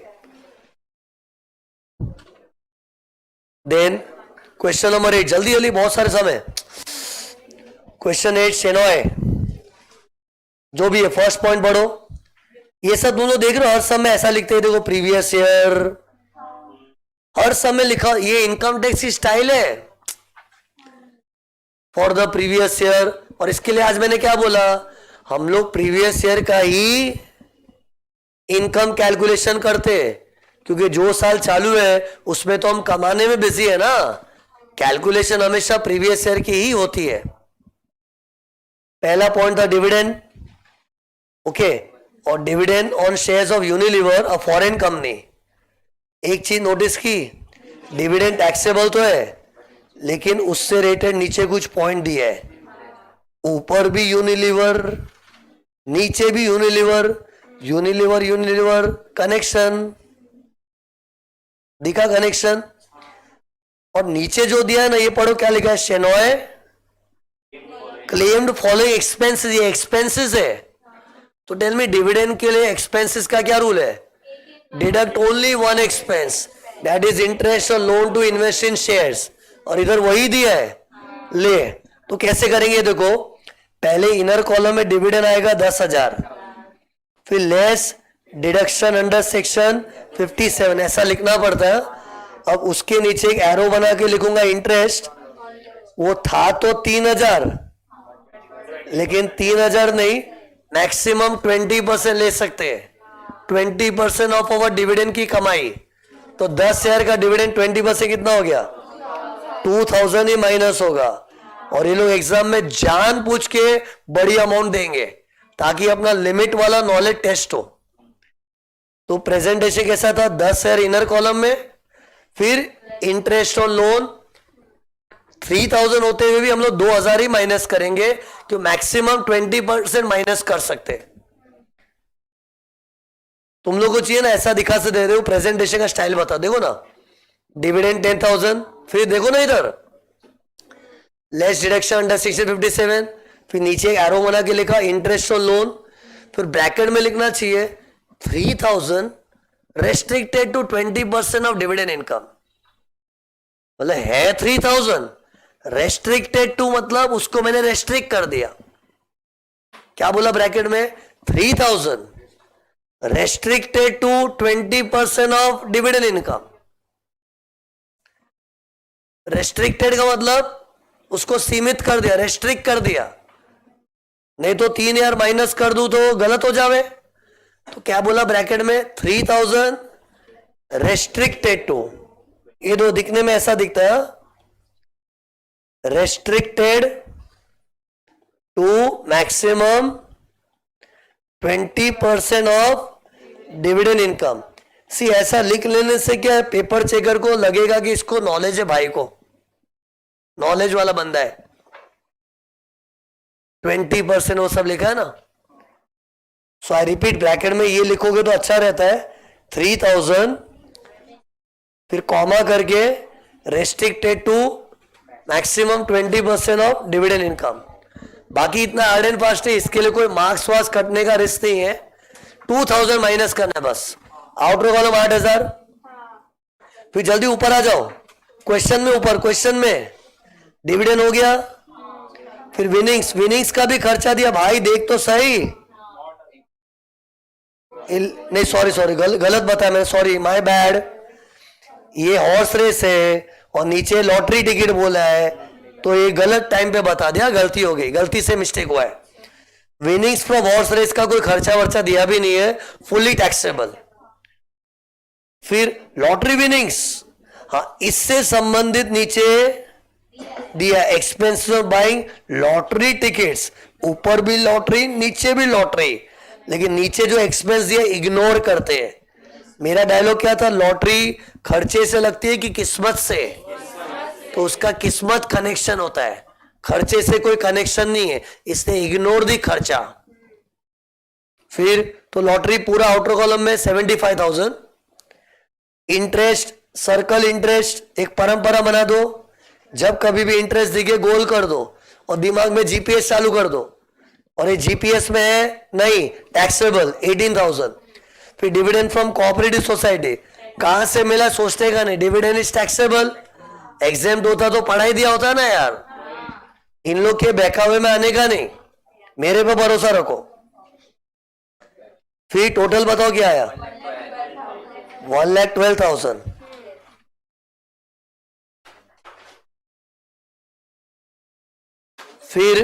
then question number 8, जल्दी जल्दी, बहुत सारे समय। क्वेश्चन 8 शेनॉय, जो भी है फर्स्ट पॉइंट पढ़ो। ये सब तुम लोग देख रहे हो, हर समय ऐसा लिखते हैं, देखो प्रीवियस ईयर, हर समय लिखा, ये इनकम टैक्स की स्टाइल है फॉर द प्रीवियस ईयर। और इसके लिए आज मैंने क्या बोला, हम लोग प्रीवियस ईयर का ही इनकम कैलकुलेशन करते हैं, क्योंकि जो साल चालू है उसमें तो हम कमाने में बिजी है ना, कैलकुलेशन हमेशा प्रीवियस ईयर की ही होती है। पहला पॉइंट था डिविडेंड, ओके, और dividend on shares of Unilever, a foreign company. एक चीज नोटिस की, डिविडेंड टैक्सेबल तो है, लेकिन उससे रेटेड नीचे कुछ पॉइंट दिया है, ऊपर भी यूनिलीवर, नीचे भी यूनिलीवर, यूनिलीवर यूनिलीवर कनेक्शन दिखा, कनेक्शन। और नीचे जो दिया है ना, ये पढ़ो क्या लिखा है, शेनॉय क्लेम्ड फॉलोइंग एक्सपेंसेस, ये एक्सपेंसेस है। तो टेल मी, डिविडेंड के लिए एक्सपेंसेस का क्या रूल है, deduct only one expense, that is interest और loan to invest in shares, और इधर वही दिया है, ले। तो कैसे करेंगे, देखो पहले इनर कॉलम में डिविडेंड आएगा 10,000, फिर लेस डिडक्शन अंडर सेक्शन 57, ऐसा लिखना पड़ता है। अब उसके नीचे एक एरो बना के लिखूंगा इंटरेस्ट, वो था तो 3,000, लेकिन 3,000 नहीं, मैक्सिमम 20% ले सकते हैं, 20% ऑफ ओवर डिविडेंड की कमाई। तो 10,000 का डिविडेंड 20% कितना हो गया, 2,000 ही माइनस होगा। और ये लोग एग्जाम में जान पूछ के बड़ी अमाउंट देंगे ताकि अपना लिमिट वाला नॉलेज टेस्ट हो। तो प्रेजेंटेशन कैसा था, 10,000 इनर कॉलम में, फिर इंटरेस्ट और लोन 3,000 होते हुए भी हम लोग 2,000 ही माइनस करेंगे, तो मैक्सिमम 20% माइनस कर सकते। तुम लोग को चाहिए ना ऐसा दिखा से दे रहे हो, प्रेजेंटेशन का स्टाइल बता, देखो ना, डिविडेंड 10,000, फिर देखो ना इधर लेस डिडक्शन अंडर सेक्शन 57, फिर नीचे एक एरो बना के लिखा इंटरेस्ट और लोन, फिर ब्रैकेट में लिखना चाहिए 3,000 restricted to 20% of dividend income. मतलब है 3,000 रेस्ट्रिक्टेड टू, मतलब उसको मैंने रेस्ट्रिक्ट कर दिया। क्या बोला ब्रैकेट में, 3,000 restricted to 20% of dividend income. Restricted का मतलब उसको सीमित कर दिया, रेस्ट्रिक्ट कर दिया, नहीं तो 3,000 माइनस कर दूं तो गलत हो जावे। तो क्या बोला ब्रैकेट में, 3,000 रेस्ट्रिक्टेड टू, ये दो दिखने में ऐसा दिखता है, restricted to maximum 20% of dividend income. See ऐसा लिख लेने से क्या है, पेपर चेकर को लगेगा कि इसको नॉलेज है, भाई को नॉलेज वाला बंदा है। 20% वो सब लिखा है ना, सो आई रिपीट, ब्रैकेट में ये लिखोगे तो अच्छा रहता है, 3,000 फिर कॉमा करके restricted to maximum 20% of dividend income. बाकी इतना हार्ड एंड फास्ट है, इसके लिए कोई मार्क्स वार्क्स कटने का रिस्क नहीं है, 2,000 माइनस करना है बस। आउटर कॉलम 8,000, फिर जल्दी ऊपर आ जाओ, क्वेश्चन में ऊपर, क्वेश्चन में डिविडेंड हो गया, फिर विनिंग्स, विनिंग्स का भी खर्चा दिया, भाई देख तो सही, नहीं सॉरी गलत बताया मैंने, सॉरी माय बैड, ये हॉर्स रेस है और नीचे लॉटरी टिकट बोला है, तो ये गलत टाइम पे बता दिया, गलती हो गई, गलती से मिस्टेक हुआ है। विनिंग्स फ्रॉम हॉर्स रेस का कोई खर्चा वर्चा दिया भी नहीं है, फुल्ली टैक्सेबल। फिर लॉटरी विनिंग्स, हाँ इससे संबंधित नीचे दिया expense of buying lottery tickets, ऊपर भी लॉटरी नीचे भी लॉटरी, लेकिन नीचे जो एक्सपेंस दिया इग्नोर करते हैं। मेरा डायलॉग क्या था, लॉटरी खर्चे से लगती है कि किस्मत से, तो उसका किस्मत कनेक्शन होता है, खर्चे से कोई कनेक्शन नहीं है, इसने इग्नोर दी खर्चा। फिर तो लॉटरी पूरा आउटर कॉलम में 75,000। इंटरेस्ट, सर्कल इंटरेस्ट एक परंपरा बना दो, जब कभी भी इंटरेस्ट दिखे गोल कर दो और दिमाग में जीपीएस चालू कर दो, और ये जीपीएस में है नहीं टैक्सेबल 18,000। फिर डिविडेंड फ्रॉम कोऑपरेटिव सोसाइटी कहां से मिला सोचते का नहीं, डिविडेंड इज टैक्सेबल, एग्जाम होता तो पढ़ाई दिया होता ना यार, इन लोग के बहकावे में आने का नहीं, मेरे पे भरोसा रखो। फिर टोटल बताओ क्या आया, 1,12,000। फिर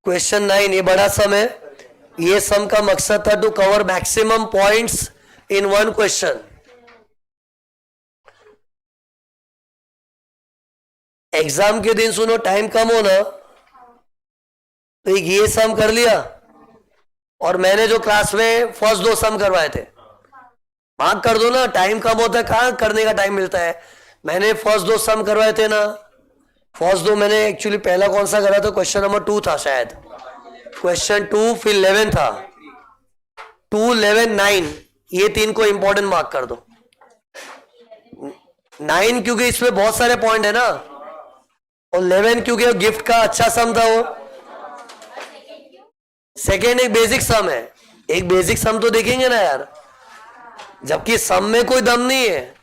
क्वेश्चन 9, ये बड़ा सम है, ये सम का मकसद था to cover maximum points in one question. Exam के दिन सुनो टाइम कम हो ना, तो ये सम कर लिया, और मैंने जो क्लास में फर्स्ट 2 सम करवाए थे मार्क कर दो ना, टाइम कम होता है कहां करने का टाइम मिलता है। मैंने फर्स्ट 2 सम करवाए थे ना, फर्स्ट 2 मैंने एक्चुअली पहला कौन सा करा था, क्वेश्चन नंबर 2 था शायद, क्वेश्चन 2, फिर 11 था, 2, 11, 9, ये 3 को इंपॉर्टेंट मार्क कर दो। 9 क्योंकि इसमें बहुत सारे पॉइंट है ना, और 11 क्योंकि गिफ्ट का अच्छा सम था वो। सेकेंड एक बेसिक सम है, एक बेसिक सम तो देखेंगे ना यार, जबकि सम में कोई दम नहीं है,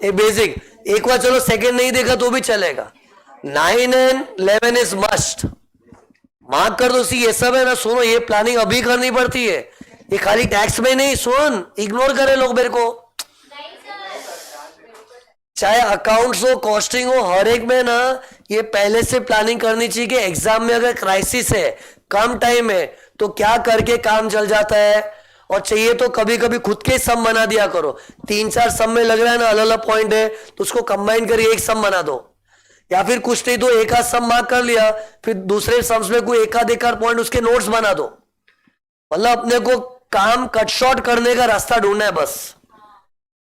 एक बेसिक, एक बार चलो सेकेंड नहीं देखा तो भी चलेगा। 9 एंड 11 इज मस्ट, मार्क कर दो। सी ये सब है ना, सुनो ये प्लानिंग अभी करनी पड़ती है, ये खाली टैक्स में नहीं, सुन इग्नोर करे लोग मेरे को, चाहे अकाउंट्स हो कॉस्टिंग हो, हर एक में ना ये पहले से प्लानिंग करनी चाहिए कि एग्जाम में अगर क्राइसिस है, कम टाइम है, तो क्या करके काम चल जाता है। और चाहिए तो कभी कभी खुद के सम बना दिया करो, 3-4 सम में लग रहा है ना अलग अलग पॉइंट है, तो उसको कंबाइन करके एक सम बना दो, या फिर कुछ नहीं तो एक आध सम मार्क कर लिया, फिर दूसरे सम्स में कोई एक आध पॉइंट उसके नोट्स बना दो। मतलब अपने को काम कट शॉर्ट करने का रास्ता ढूंढना है बस।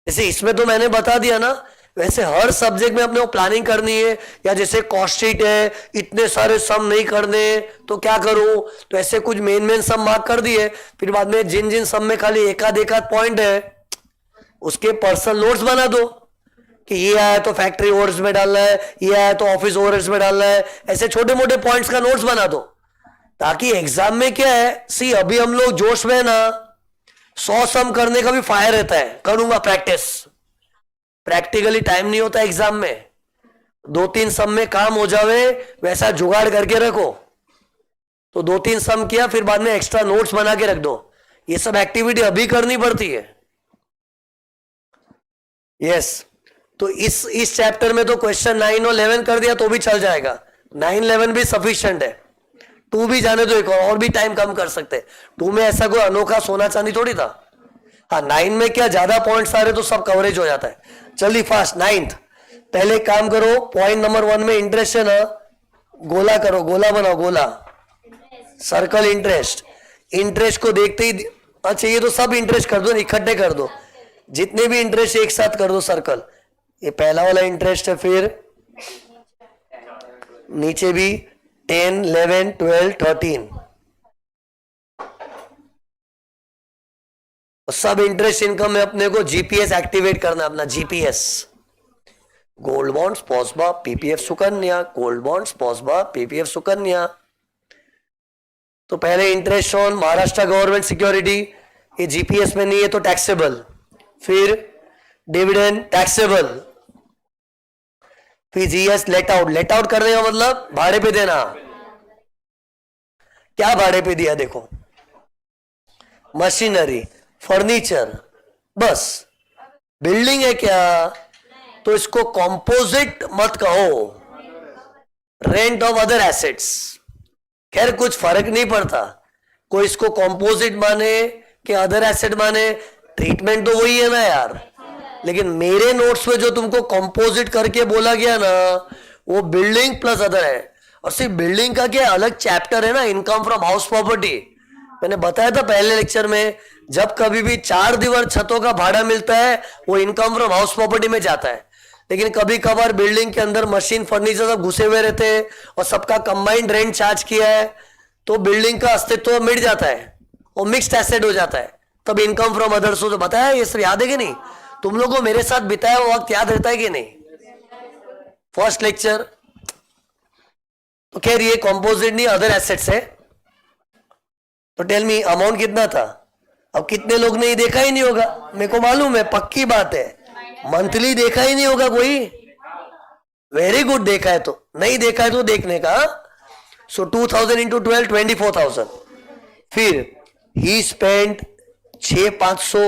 जैसे इसमें तो मैंने बता दिया ना, वैसे हर सब्जेक्ट में अपने को प्लानिंग करनी है। या जैसे कॉस्ट शीट है, इतने सारे सम नहीं करने तो क्या करूं, तो ऐसे कुछ मेन सम मार्क कर दिए, फिर बाद में जिन जिन सम में खाली एक आध पॉइंट है उसके पर्सनल नोट्स बना दो कि ये आया तो फैक्ट्री ओवर्स में डालना है, ये आया तो ऑफिस ओवर्स में डालना है, ऐसे छोटे मोटे पॉइंट्स का नोट्स बना दो, ताकि एग्जाम में क्या है, सी अभी हम लोग जोश में ना 100 सम करने का भी फायर रहता है, करूंगा प्रैक्टिस, प्रैक्टिकली टाइम नहीं होता एग्जाम में, 2-3 सम में काम हो जावे वैसा जुगाड़ करके रखो। तो 2-3 सम किया, फिर बाद में एक्स्ट्रा नोट्स बना के रख दो, ये सब एक्टिविटी अभी करनी पड़ती है। यस तो इस चैप्टर में तो क्वेश्चन 9 और 11 कर दिया तो भी चल जाएगा, 9-11 भी सफिशिएंट है। 2 भी जाने दो, एक और भी टाइम कम कर सकते, 2 में ऐसा कोई अनोखा सोना चांदी थोड़ी था। हाँ 9 में क्या ज्यादा पॉइंट्स आ रहे तो सब कवरेज हो जाता है। चलिए फास्ट 9th, पहले काम करो, पॉइंट नंबर 1 में इंटरेस्ट है ना, गोला करो, गोला बनाओ, गोला सर्कल इंटरेस्ट। इंटरेस्ट को देखते ही, अच्छा ये तो सब इंटरेस्ट कर दो, इकट्ठे कर दो, जितने भी इंटरेस्ट एक साथ कर दो सर्कल। ये पहला वाला इंटरेस्ट है, फिर नीचे भी 10, 11, 12, 13, सब इंटरेस्ट इनकम में अपने को जीपीएस एक्टिवेट करना, अपना GPS, gold bonds, POSBA, PPF Sukanya, gold bonds, POSBA, PPF Sukanya. तो पहले interest on Maharashtra government security, ये जीपीएस में नहीं है तो टैक्सेबल, फिर डिविडेंड टैक्सेबल, फिर GS let out, let out करने का मतलब भाड़े पे देना। क्या भाड़े पे दिया देखो, मशीनरी, फर्नीचर, बस। बिल्डिंग है क्या तो इसको कॉम्पोजिट मत कहो, रेंट ऑफ अदर एसेट्स, खैर कुछ फर्क नहीं पड़ता, कोई इसको कॉम्पोजिट माने कि अदर एसेट माने, ट्रीटमेंट तो वही है ना यार। लेकिन मेरे नोट्स में जो तुमको कंपोजिट करके बोला गया ना, वो बिल्डिंग प्लस अदर है। और सिर्फ बिल्डिंग का क्या अलग चैप्टर है ना, इनकम फ्रॉम हाउस प्रॉपर्टी। मैंने बताया था पहले लेक्चर में, जब कभी भी 4 दीवार छतों का भाड़ा मिलता है वो इनकम फ्रॉम हाउस प्रॉपर्टी में जाता है। लेकिन कभी कभार बिल्डिंग के अंदर मशीन फर्नीचर सब घुसे हुए रहते हैं और सबका कंबाइंड रेंट चार्ज किया है, तो बिल्डिंग का अस्तित्व मिट जाता है, वो मिक्स्ड एसेट हो जाता है, तब इनकम फ्रॉम अदर सोर्स। बताया ये सब याद है कि नहीं? तुम लोगों को मेरे साथ बिताया वो वक्त याद रहता है कि नहीं? फर्स्ट लेक्चर तो खैर ये कंपोजिट नहीं अदर एसेट्स है। तो टेल मी अमाउंट कितना था? अब कितने लोग ने देखा ही नहीं होगा, मेरे को मालूम है, पक्की बात है, मंथली देखा ही नहीं होगा कोई। वेरी गुड, देखा है तो, नहीं देखा है तो देखने का। So 2000 into 12 24,000। फिर he spend 6,500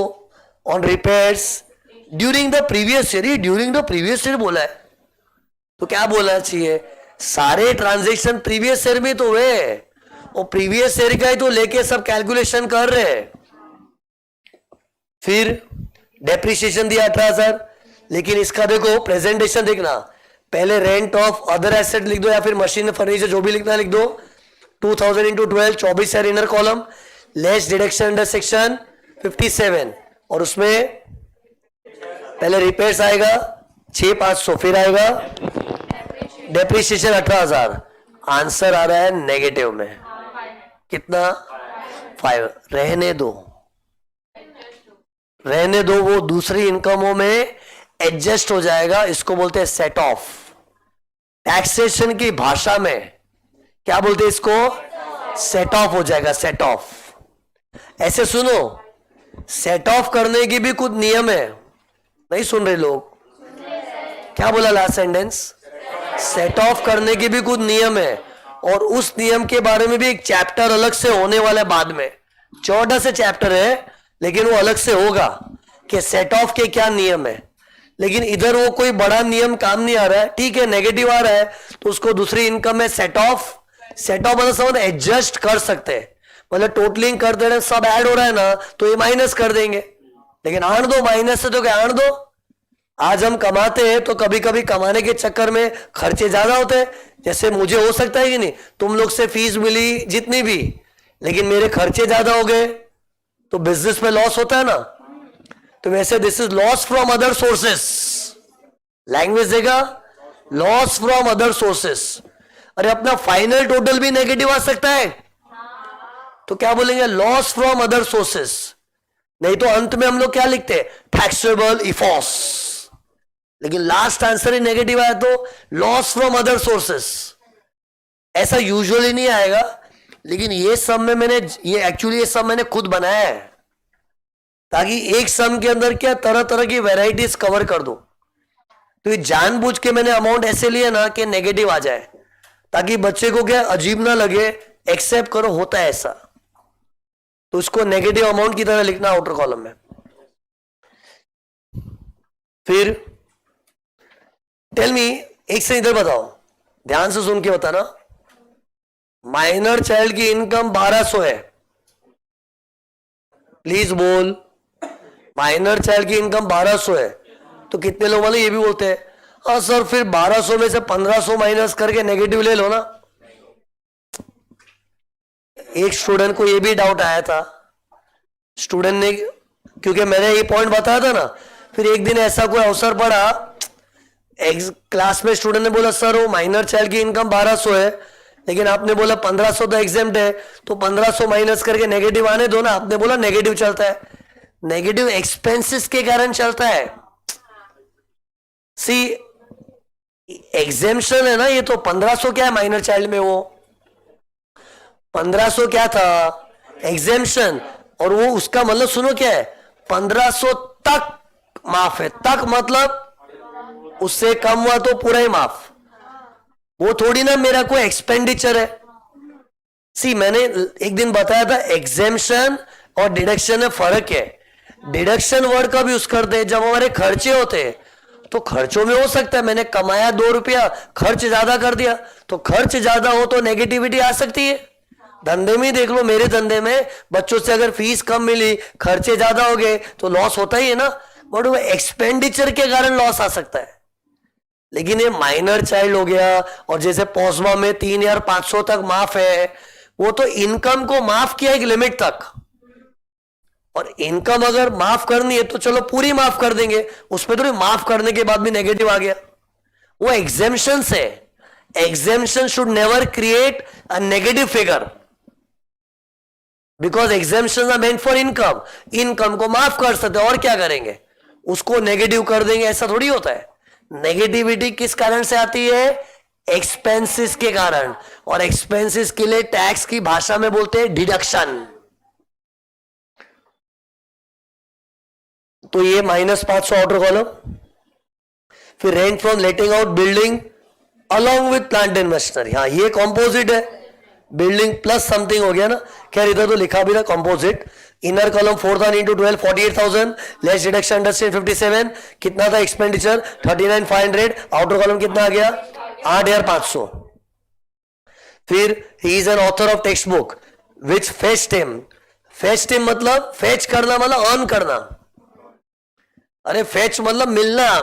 on repairs during the previous year. During the previous year बोला है तो क्या बोलना चाहिए? सारे ट्रांजेक्शन प्रीवियस ईयर में तो हुए, और प्रीवियस ईयर का ही तो लेके सब कैलकुलेशन कर रहे हैं। फिर डेप्रिसिएशन दिया 18,000, लेकिन इसका देखो प्रेजेंटेशन देखना, पहले रेंट ऑफ अदर एसेट लिख दो या फिर मशीन फर्नीचर जो भी लिखना लिख दो। 2000 इंटू 12 24 है inner column, less deduction under section 57, और उसमें पहले रिपेयर्स आएगा 6,500, फिर आएगा डेप्रिसिएशन 18,000। आंसर आ रहा है नेगेटिव में, कितना? 5। रहने दो, रहने दो, वो दूसरी इनकमों में एडजस्ट हो जाएगा। इसको बोलते हैं सेट ऑफ। टैक्सेशन की भाषा में क्या बोलते हैं इसको? सेट ऑफ हो जाएगा, सेट ऑफ। ऐसे सुनो, सेट ऑफ करने की भी कुछ नियम है, नहीं सुन रहे लोग? क्या बोला लास्ट सेंटेंस? सेट ऑफ करने के भी कुछ नियम है, और उस नियम के बारे में भी एक चैप्टर अलग से होने वाला है बाद में। 14 से चैप्टर है, लेकिन वो अलग से होगा कि सेट ऑफ के क्या नियम है। लेकिन इधर वो कोई बड़ा नियम काम नहीं आ रहा है, ठीक है, नेगेटिव आ रहा है तो उसको दूसरी इनकम में सेट ऑफ। सेट ऑफ मतलब समझ, एडजस्ट कर सकते हैं, मतलब टोटलिंग कर दे रहे हैं, सब ऐड हो रहा है ना, तो ये माइनस कर देंगे। लेकिन आण दो, माइनस से तो क्या आण दो। आज हम कमाते हैं तो कभी कभी कमाने के चक्कर में खर्चे ज्यादा होते हैं। जैसे मुझे हो सकता है कि नहीं, तुम लोग से फीस मिली जितनी भी, लेकिन मेरे खर्चे ज्यादा हो गए तो बिजनेस में लॉस होता है ना। तो वैसे this is loss from other sources. Language देगा, लॉस फ्रॉम अदर सोर्सेस। अरे अपना फाइनल टोटल भी नेगेटिव आ सकता है, तो क्या बोलेंगे? Loss from other sources. नहीं तो अंत में हम लोग क्या लिखते हैं? टैक्सेबल इफॉस। लेकिन लास्ट आंसर ही नेगेटिव आया तो लॉस फ्रॉम अदर सोर्सेस। ऐसा यूजुअली नहीं आएगा, लेकिन ये सम में मैंने ये सम मैंने खुद बनाया है, ताकि एक सम के अंदर क्या तरह तरह की वेराइटीज कवर कर दो। तो ये जानबूझ के मैंने अमाउंट ऐसे लिया ना कि नेगेटिव आ जाए, ताकि बच्चे को क्या अजीब ना लगे, एक्सेप्ट करो होता है ऐसा। तो उसको नेगेटिव अमाउंट की तरह लिखना आउटर कॉलम में। फिर टेल मी, एक से इधर बताओ, ध्यान से सुन के बताना। माइनर चाइल्ड की इनकम 1200 है, प्लीज बोल। माइनर चाइल्ड की इनकम 1200 है, तो कितने लोग वाले ये भी बोलते हैं हाँ सर फिर 1200 में से 1500 माइनस करके नेगेटिव ले लो ना। एक स्टूडेंट को ये भी डाउट आया था, स्टूडेंट ने, क्योंकि मैंने ये पॉइंट बताया था ना, फिर एक दिन ऐसा कोई अवसर पड़ा, क्लास में स्टूडेंट ने बोला सर वो माइनर चाइल्ड की इनकम 1200 है, लेकिन आपने बोला 1500 तो एग्जेम्प्ट है, तो 1500 माइनस करके नेगेटिव आने दो ना। आपने बोला नेगेटिव चलता है, नेगेटिव एक्सपेंसेस के कारण चलता है। सी एग्जेम्पशन है ना ये, तो 1500 क्या है माइनर चाइल्ड में? वो 1500 क्या था? एग्जेम्पशन। और वो उसका मतलब सुनो क्या है, 1500 तक माफ है। तक मतलब उससे कम हुआ तो पूरा ही माफ। वो थोड़ी ना मेरा कोई एक्सपेंडिचर है। सी मैंने एक दिन बताया था एग्जेम्पशन और डिडक्शन में फर्क है। डिडक्शन वर्ड का भी यूज करते हैं जब हमारे खर्चे होते हैं, तो खर्चों में हो सकता है मैंने कमाया 2 रुपया, खर्च ज्यादा कर दिया, तो खर्च ज्यादा हो तो नेगेटिविटी आ सकती है। धंधे में देख लो, मेरे धंधे में बच्चों से अगर फीस कम मिली, खर्चे ज्यादा हो गए, तो लॉस होता ही है ना। बट वो एक्सपेंडिचर के कारण लॉस आ सकता है। लेकिन ये माइनर चाइल्ड हो गया, और जैसे पॉस्मा में 3,500 तक माफ है, वो तो इनकम को माफ किया एक लिमिट तक, और इनकम अगर माफ करनी है तो चलो पूरी माफ कर देंगे, उसमें तो माफ करने के बाद भी नेगेटिव आ गया, वो एग्जेम्पशन है। Exemption should never create a negative figure, because exemption are meant for income. Income को माफ कर सकते और क्या करेंगे, उसको नेगेटिव कर देंगे, ऐसा थोड़ी होता है। नेगेटिविटी किस कारण से आती है, एक्सपेंसेस के कारण, और एक्सपेंसेस के लिए टैक्स की भाषा में बोलते हैं डिडक्शन। तो ये -500 आउटर कॉलम। फिर rent from letting out building along with plant and machinery, हाँ ये कॉम्पोजिट है, बिल्डिंग प्लस समथिंग हो गया ना। खैर इधर तो लिखा भी था composite. Inner column 4,000 into 12 48,000 less deduction understand 57, कितना था एक्सपेंडिचर 39,500। आउटर कॉलम कितना आ गया 8,500। फिर he is an author of text book which fetched him. Fetched him मतलब फेच करना, मतलब अर्न करना। अरे फेच मतलब मिलना,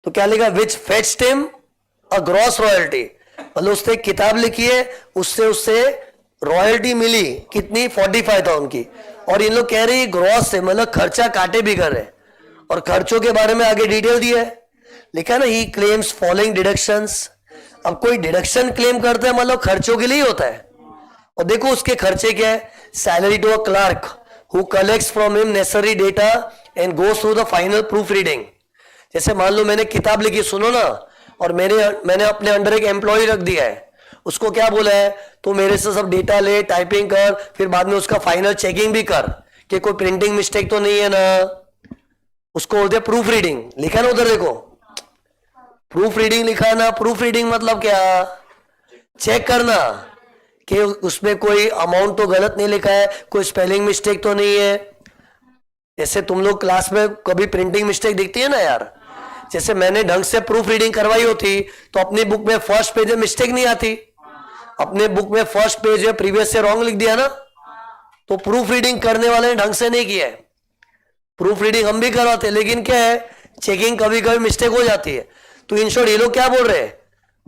तो क्या लिखा which fetched him a gross royalty, मतलब उसने एक किताब लिखी है, उससे रॉयल्टी मिली कितनी 45,000 की। और इन लोग कह रहे हैं ग्रॉस से, मतलब खर्चा काटे भी कर रहे हैं, और खर्चों के बारे में आगे डिटेल दिया है, लिखा ना ही क्लेम्स फॉलोइंग डिडक्शंस। अब कोई डिडक्शन क्लेम करता है मतलब खर्चों के लिए ही होता है, और देखो उसके खर्चे क्या है, salary to a clerk who collects from him necessary data and goes through the final proof reading. जैसे मान लो मैंने किताब लिखी, सुनो ना, और मैंने अपने अंडर एक एम्प्लॉय रख दिया है, उसको क्या बोला है, तो मेरे से सब डेटा ले, टाइपिंग कर, फिर बाद में उसका फाइनल चेकिंग भी कर कि कोई प्रिंटिंग मिस्टेक तो नहीं है ना। उसको बोलते हैं प्रूफ रीडिंग। लिखा ना उधर देखो, प्रूफ रीडिंग लिखा ना। प्रूफ रीडिंग मतलब क्या, चेक करना कि उसमें कोई अमाउंट तो गलत नहीं लिखा है, कोई स्पेलिंग मिस्टेक तो नहीं है। जैसे तुम लोग क्लास में कभी प्रिंटिंग मिस्टेक दिखती है ना यार, जैसे मैंने ढंग से प्रूफ रीडिंग करवाई होती तो अपनी बुक में फर्स्ट पेज में मिस्टेक नहीं आती। अपने बुक में फर्स्ट पेज है प्रीवियस से रॉन्ग लिख दिया ना, तो प्रूफ रीडिंग करने वाले ने ढंग से नहीं किया है। प्रूफ रीडिंग हम भी करवाते, लेकिन क्या है, चेकिंग कभी कभी मिस्टेक हो जाती है। तो इन शॉर्ट ये लोग क्या बोल रहे हैं,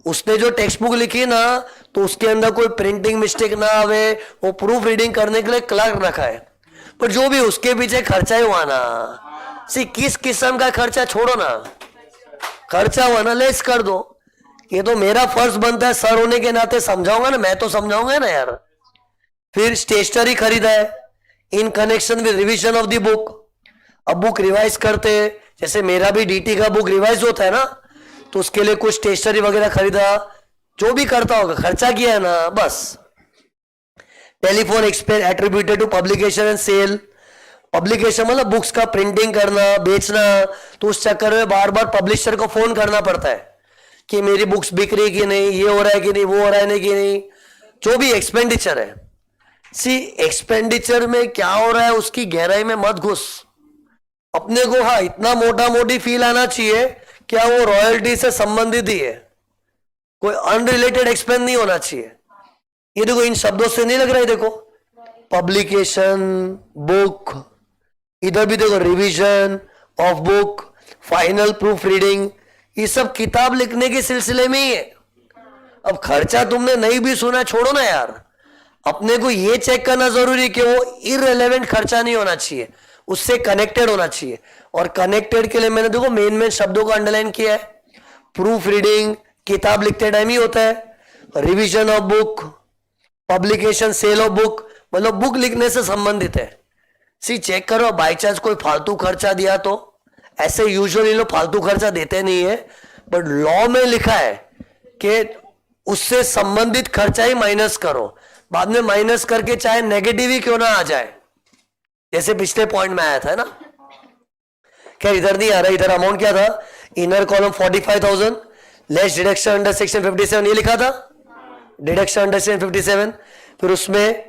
उसने जो टेक्स्ट बुक लिखी ना, तो उसके अंदर कोई प्रिंटिंग मिस्टेक ना आवे, वो प्रूफ रीडिंग करने के लिए क्लर्क रखा है। पर जो भी उसके पीछे खर्चा ही हुआ ना, किस किस्म का खर्चा छोड़ो ना, खर्चा हुआ ना लेस कर दो। ये तो मेरा फर्ज बनता है सर होने के नाते, समझाऊंगा ना, मैं तो समझाऊंगा ना यार। फिर स्टेशनरी खरीदा है in connection with revision of the book. अब बुक रिवाइज करते, जैसे मेरा भी डीटी का बुक रिवाइज होता है ना, तो उसके लिए कुछ स्टेशनरी वगैरह खरीदा, जो भी करता होगा खर्चा किया है ना, बस। Telephone expense attributed to publication and sale. Publication मतलब बुक्स का प्रिंटिंग करना, बेचना, तो उस चक्कर में बार बार पब्लिशर को फोन करना पड़ता है कि मेरी बुक्स बिक रही कि नहीं, ये हो रहा है कि नहीं, वो हो रहा है नहीं कि नहीं, जो भी एक्सपेंडिचर है। एक्सपेंडिचर में क्या हो रहा है उसकी गहराई में मत घुस। अपने को हाँ इतना मोटा मोटी फील आना चाहिए, क्या वो रॉयल्टी से संबंधित ही है, कोई अनरिलेटेड एक्सपेंस नहीं होना चाहिए। ये देखो इन शब्दों से नहीं लग रहा है, देखो पब्लिकेशन, बुक, इधर भी देखो revision of book, final proof reading, ये सब किताब लिखने के सिलसिले में ही है। अब खर्चा तुमने नहीं भी सुना, छोड़ो ना यार। अपने को ये चेक करना जरूरी कि वो इररिलेवेंट खर्चा नहीं होना चाहिए, उससे कनेक्टेड होना चाहिए। और कनेक्टेड के लिए मैंने देखो मेन शब्दों को अंडरलाइन किया है। प्रूफ रीडिंग किताब लिखते टाइम ही होता है, revision of book, publication sale of book मतलब बुक लिखने से संबंधित है। चेक करो, बाई चांस कोई फालतू खर्चा दिया तो, ऐसे यूजुअली लोग फालतू खर्चा देते नहीं है, बट लॉ में लिखा है कि उससे संबंधित खर्चा ही माइनस करो। बाद में माइनस करके चाहे नेगेटिव ही क्यों ना आ जाए, जैसे पिछले पॉइंट में आया था ना। खैर इधर नहीं आ रहा, इधर अमाउंट क्या था, inner column 45,000 less deduction under section 57, ये लिखा था डिडक्शन अंडर सेक्शन 57। फिर उसमें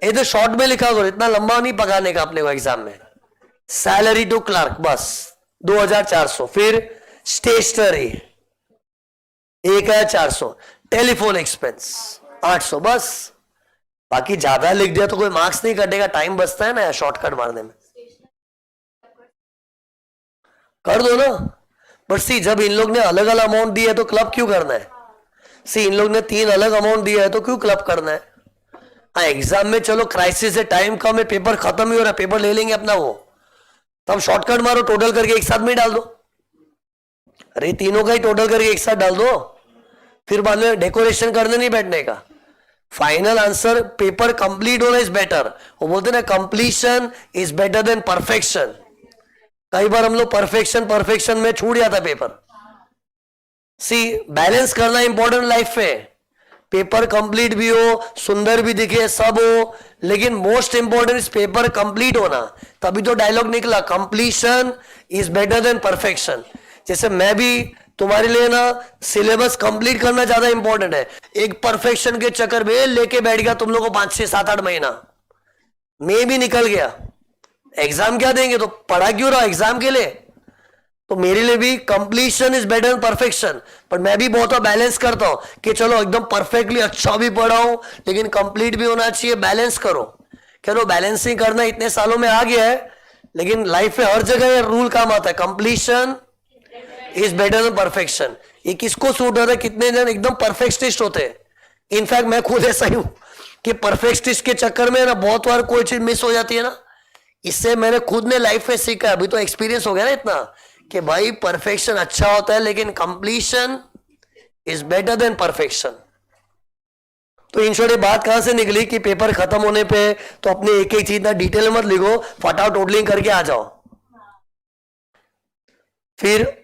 इधर शॉर्ट में लिखा करो, इतना लंबा नहीं पकाने का अपने को एग्जाम में। सैलरी टू क्लर्क बस 2,400। फिर स्टेशनरी 1,400, टेलीफोन एक्सपेंस 800 बस। बाकी ज्यादा लिख दिया तो कोई मार्क्स नहीं कटेगा, टाइम बचता है ना शॉर्टकट मारने में। कर दो ना। बट सी, जब इन लोग ने अलग अलग अमाउंट दिया है तो क्लब क्यों करना है? सी, इन लोग ने 3 अलग अमाउंट दिया है तो क्यों क्लब करना है? हाँ, एग्जाम में चलो क्राइसिस है, टाइम कम है, पेपर खत्म ही हो रहा है, पेपर ले लेंगे अपना वो, तब शॉर्टकट मारो, टोटल करके एक साथ में डाल दो। अरे तीनों का ही टोटल करके एक साथ डाल दो, फिर बाद में डेकोरेशन करने नहीं बैठने का। फाइनल आंसर पेपर कंप्लीट होना इज बेटर। वो बोलते ना, completion is better than perfection. कई बार हम लोग परफेक्शन परफेक्शन में छूट जाता पेपर। सी, बैलेंस करना इंपॉर्टेंट लाइफ में। पेपर कंप्लीट भी हो, सुंदर भी दिखे, सब हो, लेकिन most important is paper complete होना। तभी तो डायलॉग निकला, completion is better than perfection. जैसे मैं भी तुम्हारे लिए ना सिलेबस कंप्लीट करना ज्यादा इंपॉर्टेंट है। एक परफेक्शन के चक्कर में लेके बैठ गया तुम लोगों को 5 6 7 8 महीना, मैं भी निकल गया। एग्जाम क्या देंगे, तो पढ़ा क्यों रहा एग्जाम के लिए? तो मेरे लिए भी completion is better than perfection. पर मैं भी बहुत बैलेंस करता हूं कि चलो एकदम परफेक्टली अच्छा भी पढ़ा हूं, लेकिन कंप्लीट भी होना चाहिए। बैलेंस करो, चलो बैलेंसिंग करना इतने सालों में आ गया है, लेकिन लाइफ में हर जगह ये रूल काम आता है, completion is better than perfection. ये किसको सूट होता है? कितने जन एकदम परफेक्टिस्ट होते हैं। इनफैक्ट मैं खुद ऐसा ही हूं कि परफेक्टिस्ट के चक्कर में ना बहुत बार कोई चीज मिस हो जाती है ना। इससे मैंने खुद ने लाइफ में सीखा, अभी तो एक्सपीरियंस हो गया ना इतना, कि भाई परफेक्शन अच्छा होता है, लेकिन completion is better than perfection. तो इन शॉर्ट ये बात कहां से निकली कि पेपर खत्म होने पे तो अपने एक एक चीज ना डिटेल मत लिखो, फटाफट टोटलिंग करके आ जाओ। फिर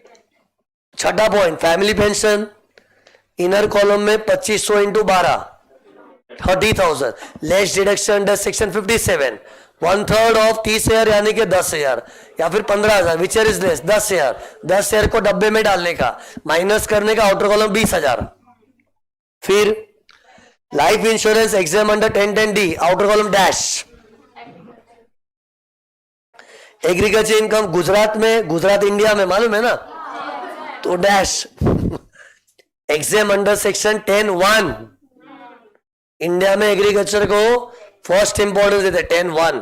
छठा point, family pension. Inner column में 2500 into 12 30,000, less deduction under section 57, 1/3 of 30,000 यानी कि 10,000, या फिर 15,000, विच ईयर इज लेस 10,000। 10,000 को डब्बे में डालने का, माइनस करने का, आउटर कॉलम 20,000। फिर life insurance exam under 1010D, outer column dash. Agriculture income Gujarat में, गुजरात इंडिया में, मालूम है ना, तो dash. Exam under section 10(1), India में एग्रीकल्चर को फर्स्ट इंपॉर्टेंस देते 10(1).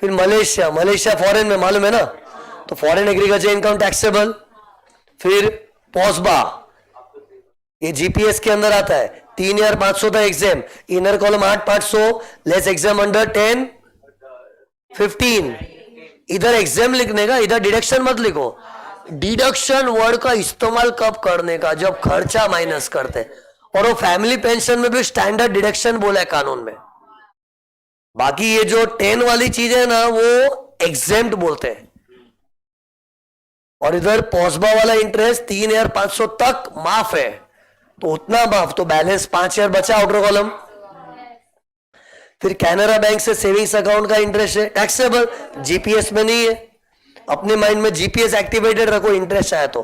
फिर मलेशिया, मलेशिया फॉरेन में, मालूम है ना, तो फॉरेन एग्रीकल्चर इनकम टैक्सेबल। फिर पॉस्बा, ये जीपीएस के अंदर आता है, 3,500 था exam, inner column 8,500, less exam under 1015। इधर एग्जाम लिखने का, इधर डिडक्शन मत लिखो। डिडक्शन वर्ड का इस्तेमाल कब करने का? जब खर्चा माइनस करते हैं। और वो फैमिली पेंशन में भी स्टैंडर्ड डिडक्शन बोला है कानून में। बाकी ये जो 10 वाली चीज है ना, वो एग्जेम्प्ट बोलते हैं। और इधर पॉस्बा वाला इंटरेस्ट 3,500 तक माफ है, तो उतना माफ, तो बैलेंस 5,000 बचा आउटर कॉलम। फिर कैनरा बैंक से सेविंग्स अकाउंट का इंटरेस्ट है, टैक्सेबल, जीपीएस में नहीं है। अपने माइंड में जीपीएस एक्टिवेटेड रखो, इंटरेस्ट आया तो।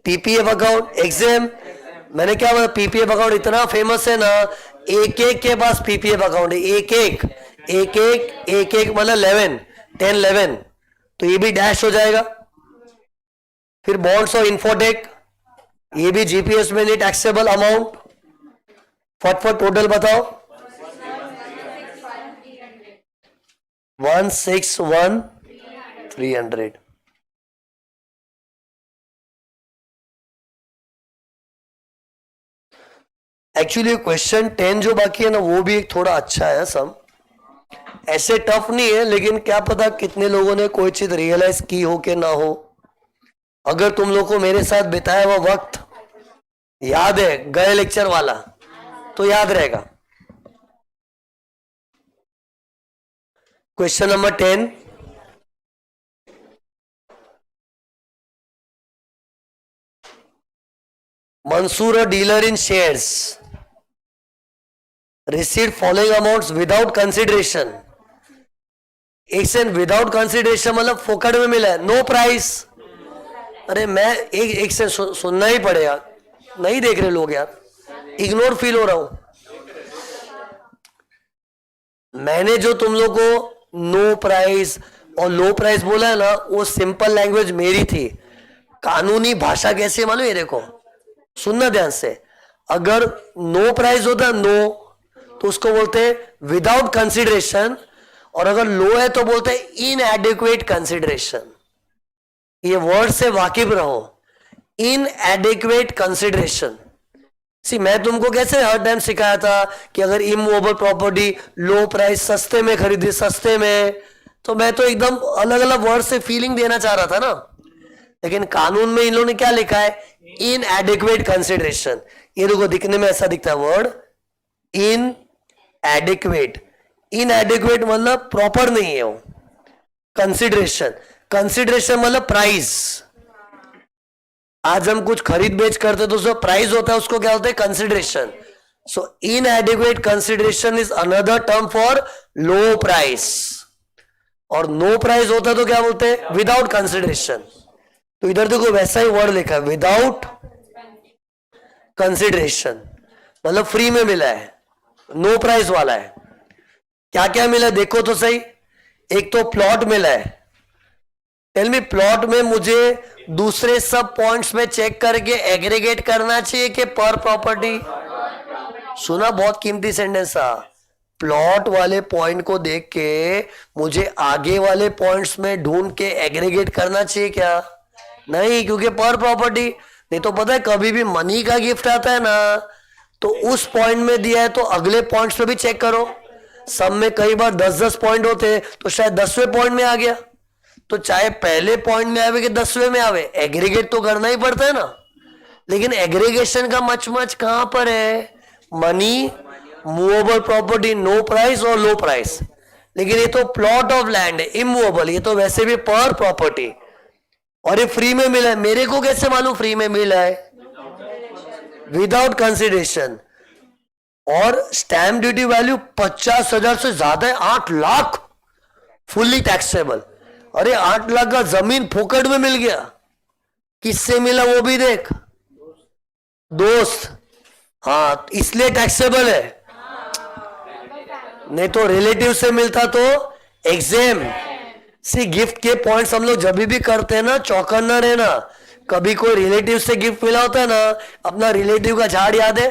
पीपीएफ अकाउंट एग्जाम, मैंने क्या बोला, पीपीएफ अकाउंट इतना फेमस है ना, एक एक के पास पीपीएफ अकाउंट है, एक एक एक एक एक एक, मतलब 11 10 11, तो ये भी डैश हो जाएगा। फिर बॉन्ड्स और इन्फोटेक, ये भी जीपीएस में नहीं, टैक्सेबल अमाउंट। फटफट टोटल बताओ। 161,300। एक्चुअली क्वेश्चन 10 जो बाकी है ना, वो भी एक थोड़ा अच्छा है, सम ऐसे टफ नहीं है, लेकिन क्या पता कितने लोगों ने कोई चीज रियलाइज की हो कि ना हो। अगर तुम लोग को मेरे साथ बिताया हुआ वक्त याद है, गए लेक्चर वाला, तो याद रहेगा। Question number 10, Mansoor, a dealer in shares, received following amounts without consideration. एक सेकंड, विदाउट कंसिडरेशन मतलब फोकट में मिला है, नो प्राइस। अरे मैं एक से सुनना ही पड़ेगा, नहीं देख रहे लोग यार, इग्नोर फील हो रहा हूं। मैंने जो तुम लोग को नो प्राइस और लो प्राइस बोला है ना, वो सिंपल लैंग्वेज मेरी थी। कानूनी भाषा कैसे मालूम है? देखो सुनना ध्यान से। अगर नो प्राइस होता नो, तो उसको बोलते हैं विदाउट कंसिडरेशन, और अगर लो है तो बोलते हैं इनएडिक्वेट कंसिडरेशन। ये वर्ड से वाकिफ रहो। इनएडिक्वेट कंसिडरेशन। सी मैं तुमको कैसे हर टाइम सिखाया था कि अगर इमूवेबल प्रॉपर्टी लो प्राइस सस्ते में खरीदी, सस्ते में, तो मैं तो एकदम अलग अलग वर्ड से फीलिंग देना चाह रहा था ना। लेकिन कानून में इन लोगों ने क्या लिखा है? इनएडिक्वेट कंसिडरेशन। ये देखो दिखने में ऐसा दिखता है वर्ड इनएडिक्वेट। इनएडिक्वेट मतलब प्रॉपर नहीं है वो। कंसिडरेशन, कंसिडरेशन मतलब प्राइस। आज हम कुछ खरीद बेच करते तो उसका प्राइस होता है, उसको क्या होता है? Consideration. So इनएडिक्वेट consideration is another term for low price. और नो प्राइस होता है तो क्या बोलते हैं? Without consideration. तो इधर देखो वैसा ही वर्ड लिखा है, विदाउट कंसिडरेशन मतलब फ्री में मिला है, नो प्राइस वाला है। क्या क्या मिला देखो तो सही। एक तो प्लॉट मिला है। टेल मी, प्लॉट में मुझे दूसरे सब पॉइंट्स में चेक करके एग्रीगेट करना चाहिए कि पर प्रॉपर्टी? सुना, बहुत कीमती सेंटेंस था। प्लॉट वाले पॉइंट को देख के मुझे आगे वाले पॉइंट्स में ढूंढ के एग्रीगेट करना चाहिए क्या? नहीं, क्योंकि पर प्रॉपर्टी। नहीं तो पता है कभी भी मनी का गिफ्ट आता है ना, तो उस पॉइंट में दिया है तो अगले पॉइंट्स पे भी चेक करो। सब में कई बार 10-10 पॉइंट होते हैं, तो शायद 10वें पॉइंट में आ गया, तो चाहे पहले पॉइंट में आवे कि 10वें में आवे, एग्रीगेट तो करना ही पड़ता है ना। लेकिन एग्रीगेशन का मच कहां पर है? Money, movable property, no price और लो प्राइस। लेकिन ये तो प्लॉट ऑफ लैंड है, इमूवेबल, ये तो वैसे भी पर प्रॉपर्टी, और ये फ्री में मिला है। मेरे को कैसे मालूम फ्री में मिला है? Without consideration. और स्टैम्प ड्यूटी वैल्यू 50,000 से ज्यादा है, 8 लाख, फुल्ली टैक्सेबल। अरे 8 लाख का जमीन फोकट में मिल गया। किससे मिला वो भी देख, दोस्त। हाँ, इसलिए टैक्सेबल है। नहीं तो रिलेटिव से मिलता तो एग्जेम। सी गिफ्ट के पॉइंट्स हम लोग जब भी करते हैं ना, चौकन्ना रहना। कभी कोई रिलेटिव से गिफ्ट मिला होता है ना, अपना रिलेटिव का झाड़ याद है?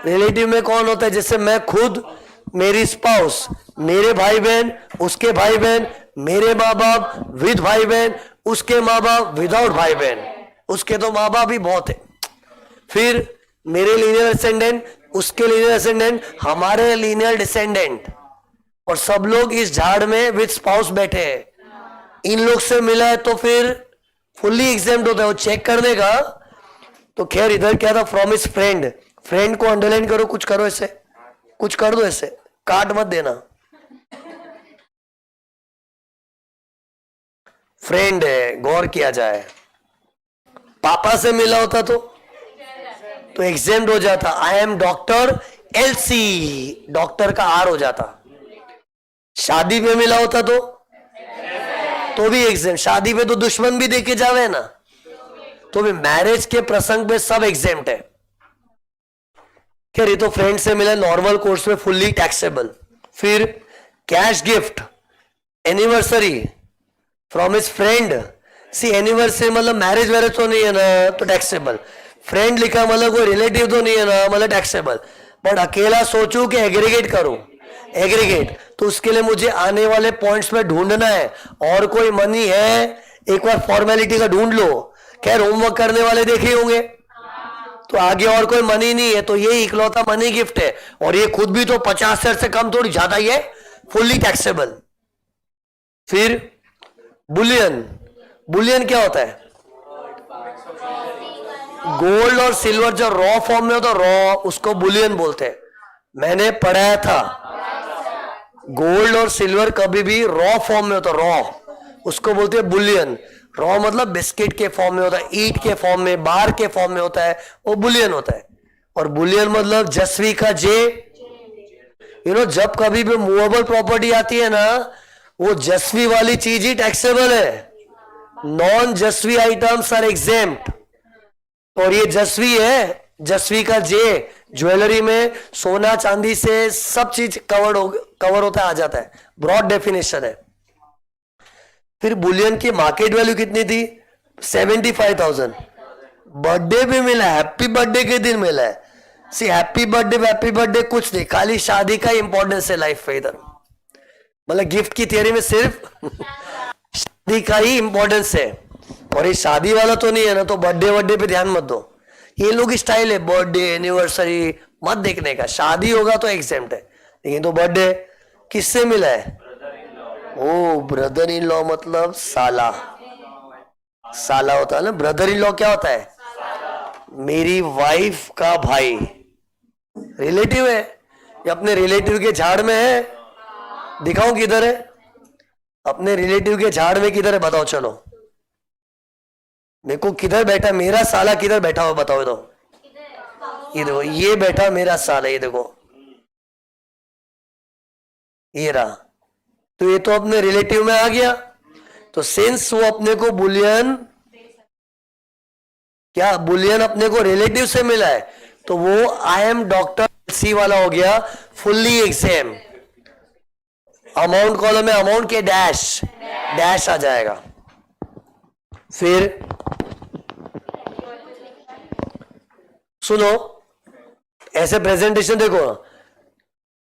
रिलेटिव में कौन होता है? जैसे मैं खुद, मेरी स्पाउस, मेरे भाई बहन, उसके भाई बहन, मेरे माँ बाप विद भाई बहन, उसके माँ बाप विदाउट भाई बहन, उसके तो माँ बाप ही बहुत है। फिर मेरे लीनियर डिसेंडेंट, उसके लीनियर डिसेंडेंट, हमारे लीनियर डिसेंडेंट, और सब लोग इस झाड़ में विद स्पाउस बैठे हैं। इन लोग से मिला है तो फिर फुल्ली एग्जेम्प्ट होता है। वो चेक करने का तो खैर इधर क्या था? From his friend. फ्रेंड को अंडरलाइन करो, कुछ करो ऐसे, कुछ कर दो ऐसे, काट मत देना। फ्रेंड है, गौर किया जाए। पापा से मिला होता तो एग्जेम्प्ट हो जाता। I am doctor LC, doctor का आर हो जाता। शादी में मिला होता तो भी एग्जेम्प्ट। शादी में तो दुश्मन भी देके जावे ना, तो भी मैरिज के प्रसंग पे सब एग्जेम्प्ट है। खैर ये तो फ्रेंड से मिला, नॉर्मल कोर्स में फुल्ली टैक्सेबल। फिर cash gift, anniversary from his friend. See anniversary मतलब मैरिज वैरिज तो नहीं है ना, तो टैक्सेबल। फ्रेंड लिखा मतलब कोई रिलेटिव तो नहीं है ना, मतलब टैक्सेबल। बट अकेला सोचूं कि एग्रीगेट करूं, एग्रीगेट, तो उसके लिए मुझे आने वाले पॉइंट्स में ढूंढना है। और कोई मनी है, एक बार फॉर्मेलिटी का ढूंढ लो। खैर होमवर्क करने वाले देखे होंगे, तो आगे और कोई मनी नहीं है, तो ये इकलौता मनी गिफ्ट है। और ये खुद भी तो 50,000 से कम थोड़ी, ज्यादा ही है, फुल्ली टैक्सेबल। फिर बुलियन। बुलियन क्या होता है? गोल्ड और सिल्वर जो रॉ फॉर्म में होता है, रॉ, उसको बुलियन बोलते हैं। मैंने पढ़ाया था गोल्ड और सिल्वर कभी भी रॉ फॉर्म में होता है, रॉ, उसको बोलते हैं बुलियन। रॉ मतलब बिस्किट के फॉर्म में होता है, ईट के फॉर्म में, बार के फॉर्म में होता है, वो बुलियन होता है। और बुलियन मतलब जस्वी का जे। जब कभी भी मूवेबल प्रॉपर्टी आती है ना, वो जस्वी वाली चीज ही टैक्सेबल है। नॉन जस्वी आइटम्स आर एग्जेम्प्ट। और ये जस्वी है, जस्वी का जे, ज्वेलरी में सोना चांदी से सब चीज कवर होता है, आ जाता है, ब्रॉड डेफिनेशन है। फिर बुलियन की मार्केट वैल्यू कितनी थी? 75,000। बर्थडे भी मिला, हैप्पी बर्थडे के दिन मिला है। सी हैप्पी बर्थडे कुछ नहीं, खाली शादी का इंपॉर्टेंस है लाइफ में। इधर मतलब गिफ्ट की थियरी में सिर्फ शादी का ही इंपॉर्टेंस है। और ये शादी वाला तो नहीं है ना, तो बर्थडे पे ध्यान मत दो। ये लोग की स्टाइल है बर्थडे एनिवर्सरी मत देखने का, शादी होगा तो एग्जेम्प्ट है, लेकिन तो बर्थडे किससे मिला है? ओ ब्रदर इन लॉ मतलब साला, साला होता है ना। ब्रदर इन लॉ क्या होता है? मेरी वाइफ का भाई, रिलेटिव है। ये अपने रिलेटिव के झाड़ में है, दिखाऊं किधर है? अपने रिलेटिव के झाड़ में किधर है बताओ? चलो मेरे को किधर बैठा, मेरा साला किधर बैठा हुआ बताओ? तो ये देखो, ये बैठा मेरा साला, ये देखो, ये रहा। तो ये तो अपने रिलेटिव में आ गया। तो सिंस वो अपने को बुलियन, क्या बुलियन अपने को रिलेटिव से मिला है, तो वो आई एम डॉक्टर सी वाला हो गया फुल्ली एग्जाम। अमाउंट कॉलम में अमाउंट के डैश डैश आ जाएगा। फिर सुनो, ऐसे प्रेजेंटेशन देखो,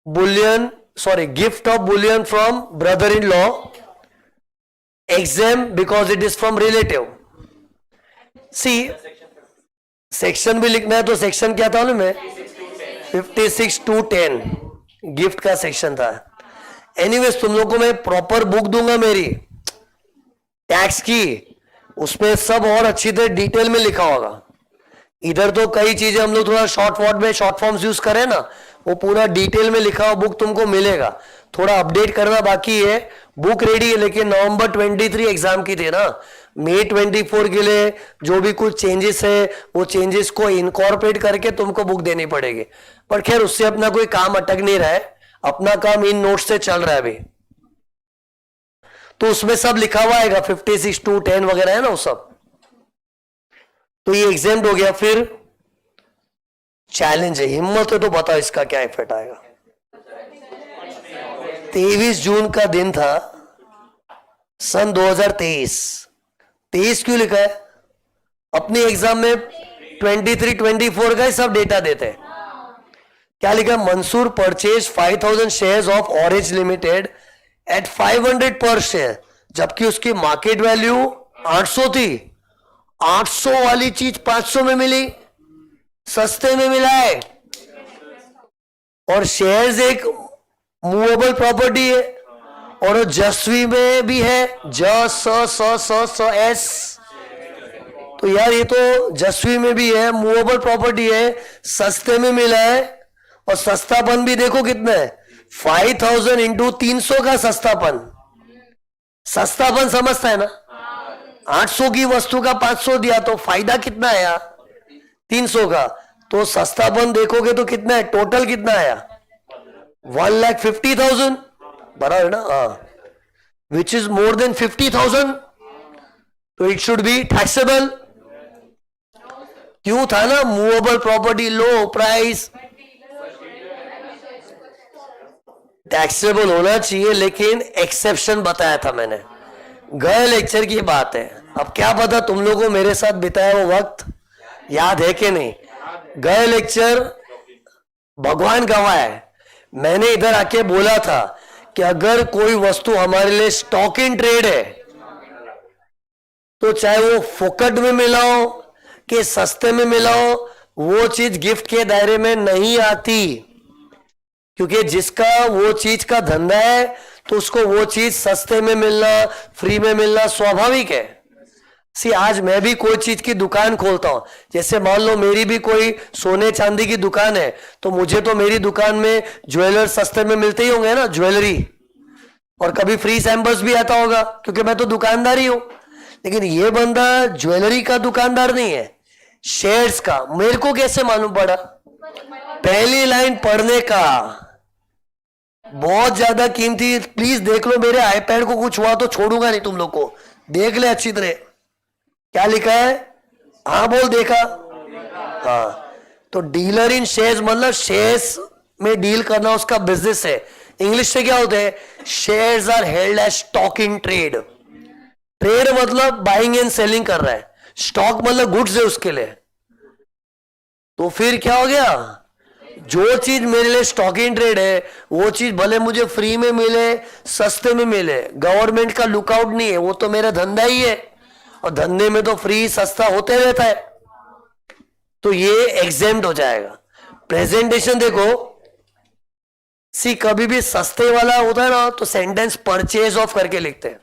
bullion sorry gift of bullion from brother in law, exempt because it is from relative. See section भी लिखना है, तो सेक्शन क्या था मैं 56 to 10 गिफ्ट का सेक्शन था। एनीवेज तुम लोग को मैं प्रॉपर बुक दूंगा मेरी टैक्स की, उसमें सब और अच्छी तरह डिटेल में लिखा होगा। इधर तो कई चीजें हम लोग थोड़ा शॉर्ट वॉर्ड में शॉर्ट फॉर्म्स यूज करें ना, वो पूरा डिटेल में लिखा हुआ बुक तुमको मिलेगा। थोड़ा अपडेट करना बाकी है, बुक रेडी है, लेकिन नवंबर 23 एग्जाम की थी ना, मई 24 के लिए जो भी कुछ चेंजेस है वो चेंजेस को इनकॉर्पोरेट करके तुमको बुक देनी पड़ेगी। पर खैर उससे अपना कोई काम अटक नहीं रहा है, अपना काम इन नोट से चल रहा है अभी। तो उसमें सब लिखा हुआ आएगा 56 to 10 वगैरह है ना वो सब। तो ये एग्जाम हो गया। फिर चैलेंज है, हिम्मत है तो बताओ इसका क्या इफेक्ट आएगा। 23 जून का दिन था सन 2023। 23 क्यों लिखा है? अपनी एग्जाम में 23-24 का ही सब डेटा देते हैं। क्या लिखा है? Mansoor purchase 5000 shares of orange limited at 500 per share, जबकि उसकी मार्केट वैल्यू 800 थी। 800 वाली चीज 500 में मिली, सस्ते में मिला है। और शेयर्स एक मूवेबल प्रॉपर्टी है, और जस्वी में भी है, एस। तो यार ये तो जस्वी में भी है, मूवेबल प्रॉपर्टी है, सस्ते में मिला है। और सस्तापन भी देखो कितना है, 5000 इंटू 300 का सस्तापन। सस्तापन समझता है ना? 800 की वस्तु का 500 दिया तो फायदा कितना आया? 300 का। तो सस्तापन देखोगे तो कितना है, टोटल कितना आया? 1,50,000 बराबर ना? विच इज मोर देन 50,000, तो इट शुड बी टैक्सेबल। क्यों था ना? मूवेबल प्रॉपर्टी, लो प्राइस, टैक्सेबल होना चाहिए, लेकिन एक्सेप्शन बताया था मैंने, गए लेक्चर की बात है। अब क्या पता तुम लोगों को मेरे साथ बिताया वो वक्त याद है कि नहीं। गए लेक्चर भगवान गवाह है, मैंने इधर आके बोला था कि अगर कोई वस्तु हमारे लिए स्टॉक इन ट्रेड है, तो चाहे वो फोकट में मिला हो कि सस्ते में मिला हो, वो चीज गिफ्ट के दायरे में नहीं आती। क्योंकि जिसका वो चीज का धंधा है तो उसको वो चीज सस्ते में मिलना, फ्री में मिलना स्वाभाविक है। आज मैं भी कोई चीज की दुकान खोलता हूं, जैसे मान लो मेरी भी कोई सोने चांदी की दुकान है, तो मुझे तो मेरी दुकान में ज्वेलर सस्ते में मिलते ही होंगे ना, ज्वेलरी, और कभी फ्री सैंपल्स भी आता होगा, क्योंकि मैं तो दुकानदार ही हूं। लेकिन ये बंदा ज्वेलरी का दुकानदार नहीं है, शेयर्स का। मेरे को कैसे मालूम पड़ा? पहली लाइन पढ़ने का, बहुत ज्यादा कीमती। प्लीज देख लो, मेरे आईपैड को कुछ हुआ तो छोड़ूंगा नहीं तुम लोग को, देख ले अच्छी तरह। क्या लिखा है? हाँ बोल, देखा? हाँ। तो डीलर इन शेयर्स मतलब शेयर्स में डील करना उसका बिजनेस है। इंग्लिश से क्या होते हैं? Shares are held as stock in trade. Trade मतलब बाइंग एंड सेलिंग कर रहा है, स्टॉक मतलब गुड्स है उसके लिए। तो फिर क्या हो गया? जो चीज मेरे लिए स्टॉक इन ट्रेड है, वो चीज भले मुझे फ्री में मिले, सस्ते में मिले, गवर्नमेंट का लुकआउट नहीं है, वो तो मेरा धंधा ही है। और धंधे में तो फ्री सस्ता होते रहता है, तो ये एग्जेम्प्ट हो जाएगा। प्रेजेंटेशन देखो, सी कभी भी सस्ते वाला होता है ना तो सेंटेंस परचेज ऑफ करके लिखते हैं,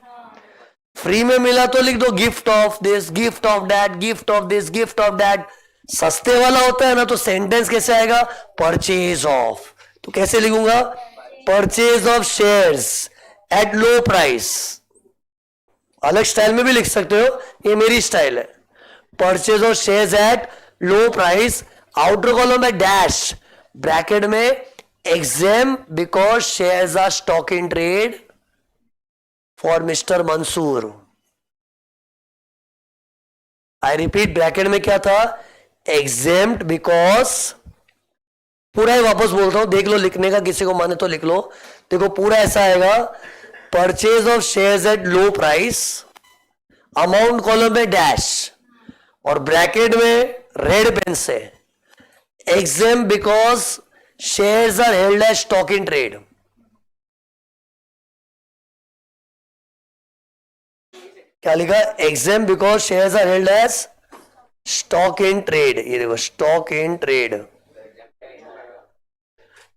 फ्री में मिला तो लिख दो gift of this, gift of that, gift of this, gift of that. सस्ते वाला होता है ना तो सेंटेंस कैसे आएगा, परचेज ऑफ। तो कैसे लिखूंगा, purchase of shares at low price. अलग स्टाइल में भी लिख सकते हो, ये मेरी स्टाइल है। Purchase of shares at low price, outer column में डैश, ब्रैकेट में exam because shares are stock in trade for mister Mansoor. I repeat, bracket में क्या था, एग्जेम्प्ट बिकॉज, पूरा ही वापस बोलता हूं, देख लो लिखने का किसी को माने तो लिख लो। देखो पूरा ऐसा आएगा, purchase of shares at low price, amount column में डैश और ब्रैकेट में रेड पेन से exempt because shares are held as stock in trade. क्या लिखा, exempt because shares are held as stock in trade. ये देखो stock in trade,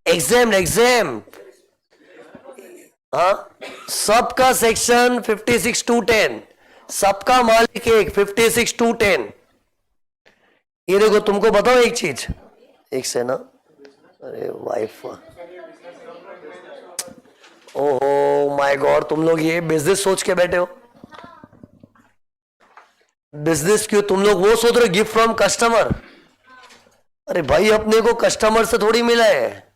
exam exam. हाँ, सबका सेक्शन 56(2)(10), सबका मालिक एक 56(2)(10। ये देखो तुमको बताओ एक चीज, एक से ना, अरे वाइफ, ओहो माय गॉड, तुम लोग ये बिजनेस सोच के बैठे हो। बिजनेस क्यों, तुम लोग वो सोच रहे हो गिफ्ट फ्रॉम कस्टमर। अरे भाई अपने को कस्टमर से थोड़ी मिला है,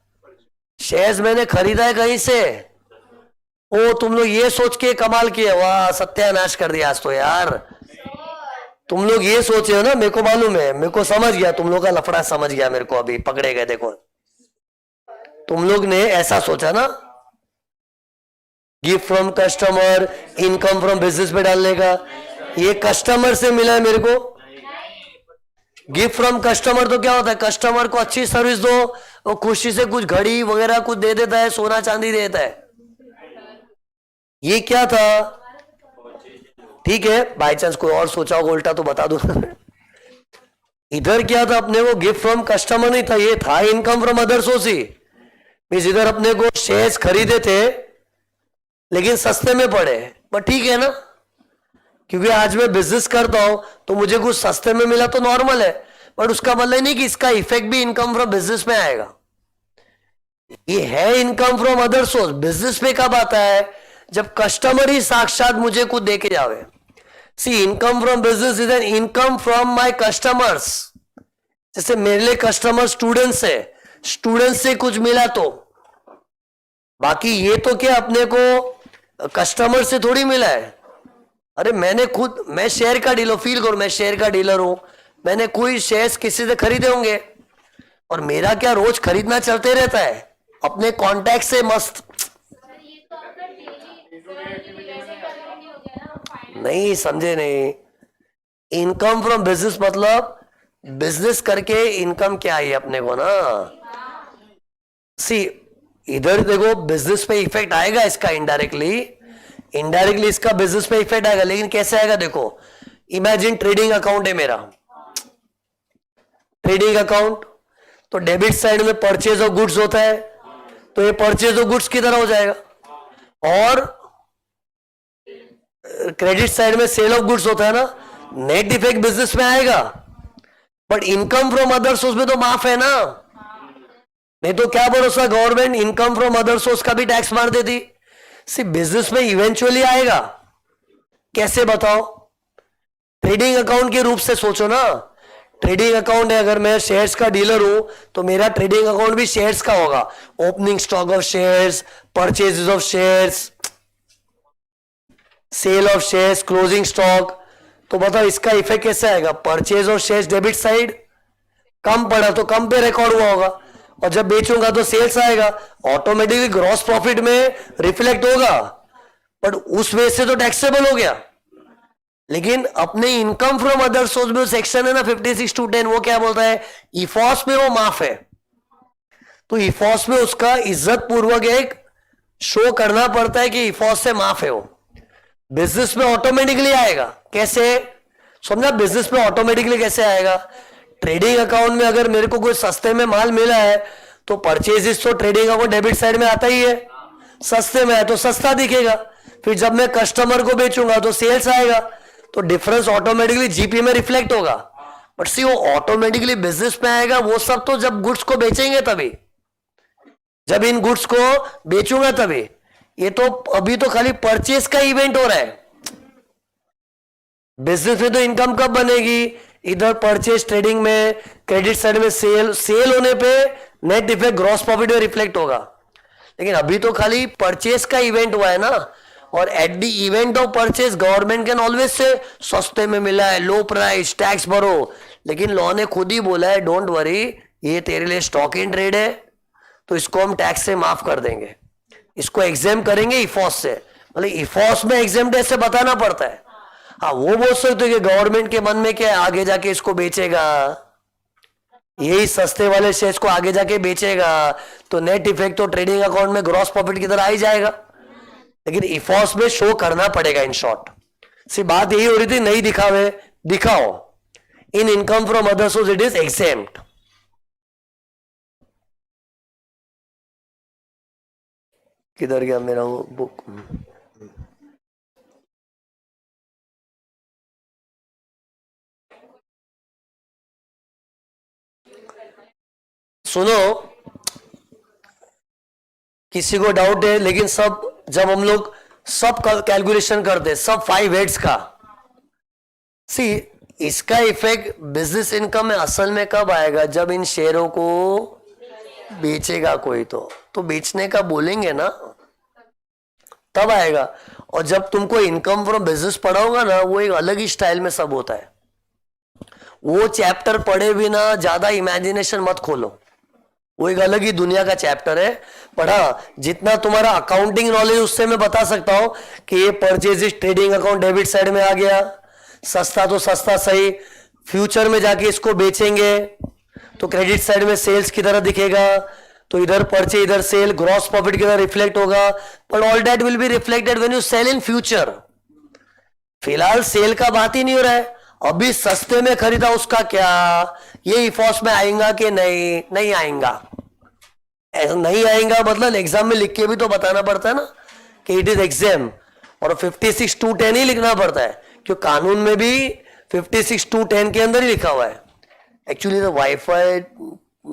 शेयर्स मैंने खरीदा है कहीं से। ओ तुम लोग ये सोच के कमाल किए, वाह सत्यानाश कर दिया आज तो यार। तुम लोग ये सोचे हो ना, मेरे को मालूम है, मेरे को समझ गया, तुम लोग का लफड़ा समझ गया मेरे को, अभी पकड़े गए। देखो तुम लोग ने ऐसा सोचा ना, gift from customer, income from business में डालने का। ये कस्टमर से मिला है मेरे को। गिफ्ट फ्रॉम कस्टमर तो क्या होता है, कस्टमर को अच्छी सर्विस दो, वो खुशी से कुछ घड़ी वगैरह कुछ दे देता है, सोना चांदी देता है। ये क्या था, ठीक है, बाई चांस कोई और सोचा होगा उल्टा तो बता दो। इधर क्या था, अपने को गिफ्ट फ्रॉम कस्टमर नहीं था, ये था income from other source he. Means इधर अपने को शेयर्स खरीदे थे लेकिन सस्ते में पड़े, बट ठीक है ना, क्योंकि आज मैं बिजनेस करता हूं तो मुझे कुछ सस्ते में मिला तो नॉर्मल है, बट उसका मतलब नहीं कि इसका इफेक्ट भी इनकम फ्रॉम बिजनेस में आएगा। ये है income from other source. Business में कब आता है, जब कस्टमर ही साक्षात मुझे कुछ दे के जावे। See income from business is an income from my customers. जैसे मेरे लिए कस्टमर स्टूडेंट्स है, स्टूडेंट से कुछ मिला तो, बाकी ये तो क्या अपने को कस्टमर से थोड़ी मिला है। अरे मैंने खुद, मैं शेयर का डीलर, फील करो मैं शेयर का डीलर हूं, मैंने कोई शेयर्स किसी से खरीदे होंगे और मेरा क्या रोज खरीदना चलते रहता है अपने कॉन्टैक्ट से मस्त। नहीं समझे, नहीं, इनकम फ्रॉम बिजनेस मतलब बिजनेस करके इनकम क्या आई अपने को ना। सी इधर देखो बिजनेस पे इफेक्ट आएगा इसका इनडायरेक्टली, इनडायरेक्टली इसका बिजनेस पे इफेक्ट आएगा, लेकिन कैसे आएगा देखो। इमेजिन ट्रेडिंग अकाउंट है मेरा, ट्रेडिंग अकाउंट, तो डेबिट साइड में परचेज ऑफ गुड्स होता है, तो ये परचेज ऑफ गुड्स की तरह हो जाएगा, और क्रेडिट साइड में सेल ऑफ गुड्स होता है ना, नेट इफेक्ट बिजनेस में आएगा, but income from other source में तो माफ है ना। नहीं तो क्या भरोसा, government income from other source का भी टैक्स मार देती। सिर्फ बिजनेस में इवेंचुअली आएगा, कैसे बताओ। ट्रेडिंग अकाउंट के रूप से सोचो ना, ट्रेडिंग अकाउंट है, अगर मैं शेयर्स का डीलर हूं तो मेरा ट्रेडिंग अकाउंट भी शेयर्स का होगा, opening stock of shares, purchases of shares, sale of shares, closing stock. तो बताओ इसका इफेक्ट कैसे आएगा, purchase of shares debit side, कम पड़ा तो कम पे रिकॉर्ड हुआ होगा, और जब बेचूंगा तो सेल्स आएगा, ऑटोमेटिकली ग्रॉस प्रॉफिट में रिफ्लेक्ट होगा, बट उस वे से तो टैक्सेबल हो गया। लेकिन अपने इनकम फ्रॉम अदर सोर्स में सेक्शन है ना 56(2)(10), वो क्या बोलता है, इफॉस में वो माफ है, तो इफॉस में उसका इज्जत पूर्वक एक शो करना पड़ता है कि इफॉस से माफ है वो। बिजनेस में ऑटोमेटिकली आएगा। कैसे समझा? बिजनेस में ऑटोमेटिकली कैसे आएगा? ट्रेडिंग अकाउंट में अगर मेरे को कोई सस्ते में माल मिला है तो परचेजेस तो ट्रेडिंग अकाउंट डेबिट साइड में आता ही है, सस्ते में है तो सस्ता दिखेगा। फिर जब मैं कस्टमर को बेचूंगा तो सेल्स आएगा, तो डिफरेंस ऑटोमेटिकली जीपी में रिफ्लेक्ट होगा। बट सी वो ऑटोमेटिकली बिजनेस में आएगा वो सब तो जब गुड्स को बेचेंगे तभी, जब इन गुड्स को बेचूंगा तभी। ये तो अभी तो खाली परचेस का इवेंट हो रहा है। बिजनेस में तो इनकम कब बनेगी? इधर परचेस ट्रेडिंग में, क्रेडिट साइड में सेल होने पे नेट इफेक्ट ग्रॉस प्रॉफिट में रिफ्लेक्ट होगा। लेकिन अभी तो खाली परचेस का इवेंट हुआ है ना, और at the event of purchase government can always say सस्ते में मिला है, लो प्राइस, टैक्स भरो। लेकिन लॉ ने खुद ही बोला है डोंट वरी, ये तेरे लिए स्टॉक इन ट्रेड है तो इसको हम टैक्स से माफ कर देंगे, इसको एग्जाम करेंगे इफॉस से। मतलब इफॉस में एग्जाम ऐसे बताना पड़ता है। हाँ वो बोल सकते कि गवर्नमेंट के मन में क्या आगे जाके इसको बेचेगा, यही सस्ते वाले शेयर्स को आगे जाके बेचेगा तो नेट इफेक्ट तो ट्रेडिंग अकाउंट में ग्रॉस प्रॉफिट की तरह आ ही जाएगा। लेकिन इफॉस में शो करना पड़ेगा। इन शॉर्ट सिर्फ बात यही हो रही थी, नहीं दिखावे, दिखाओ। इन income from other source it is exempt. किधर गया मेरा वो बुक? सुनो, किसी को डाउट है, लेकिन सब जब हम लोग सब कैलकुलेशन करते सब 5 हेड्स का, सी इसका इफेक्ट बिजनेस इनकम में असल में कब आएगा? जब इन शेयरों को बेचेगा कोई तो बेचने का बोलेंगे ना, तब आएगा। और जब तुमको इनकम फ्रॉम बिजनेस पढ़ा होगा ना, वो एक अलग ही स्टाइल में सब होता है। वो चैप्टर पढ़े बिना ज्यादा इमेजिनेशन मत खोलो, वो एक अलग ही दुनिया का चैप्टर है। पढ़ा जितना तुम्हारा अकाउंटिंग नॉलेज उससे मैं बता सकता हूं कि ये purchase trading account debit side में आ गया, सस्ता तो सस्ता सही, फ्यूचर में जाके इसको बेचेंगे तो क्रेडिट साइड में सेल्स की तरह दिखेगा, तो इधर परचेज इधर सेल, ग्रॉस प्रॉफिट की तरह रिफ्लेक्ट होगा। But all that will be reflected when you sell in future. फिलहाल सेल का बात ही नहीं हो रहा है, अभी सस्ते में खरीदा उसका क्या, ये इफॉस में आएगा कि नहीं? नहीं आएगा। ऐसा नहीं आएगा मतलब एग्जाम में लिख के भी तो बताना पड़ता है ना कि इट इज एग्जाम, और 56(2)(10) ही लिखना पड़ता है, क्योंकि कानून में भी 56(2)(10) के अंदर ही लिखा हुआ है। एक्चुअली तो वाईफाई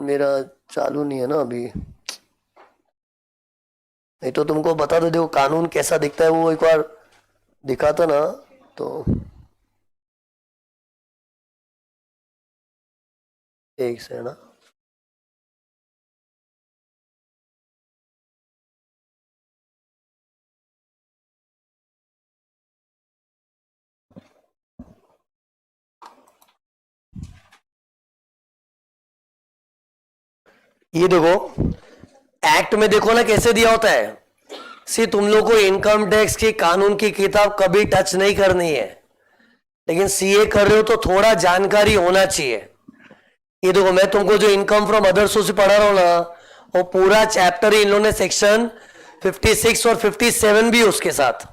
मेरा चालू नहीं है ना अभी, नहीं तो तुमको बता दो, देखो कानून कैसा दिखता है, वो एक बार दिखाता ना तो। एक से ना, ये देखो एक्ट में देखो ना कैसे दिया होता है। सी तुम लोग को इनकम टैक्स की कानून की किताब कभी टच नहीं करनी है, लेकिन सीए कर रहे हो तो थोड़ा जानकारी होना चाहिए। ये देखो मैं तुमको जो इनकम फ्रॉम अदर सोर्स पढ़ा रहा हूं ना, वो पूरा चैप्टर ही इन लोगों ने सेक्शन 56 और 57 भी उसके साथ।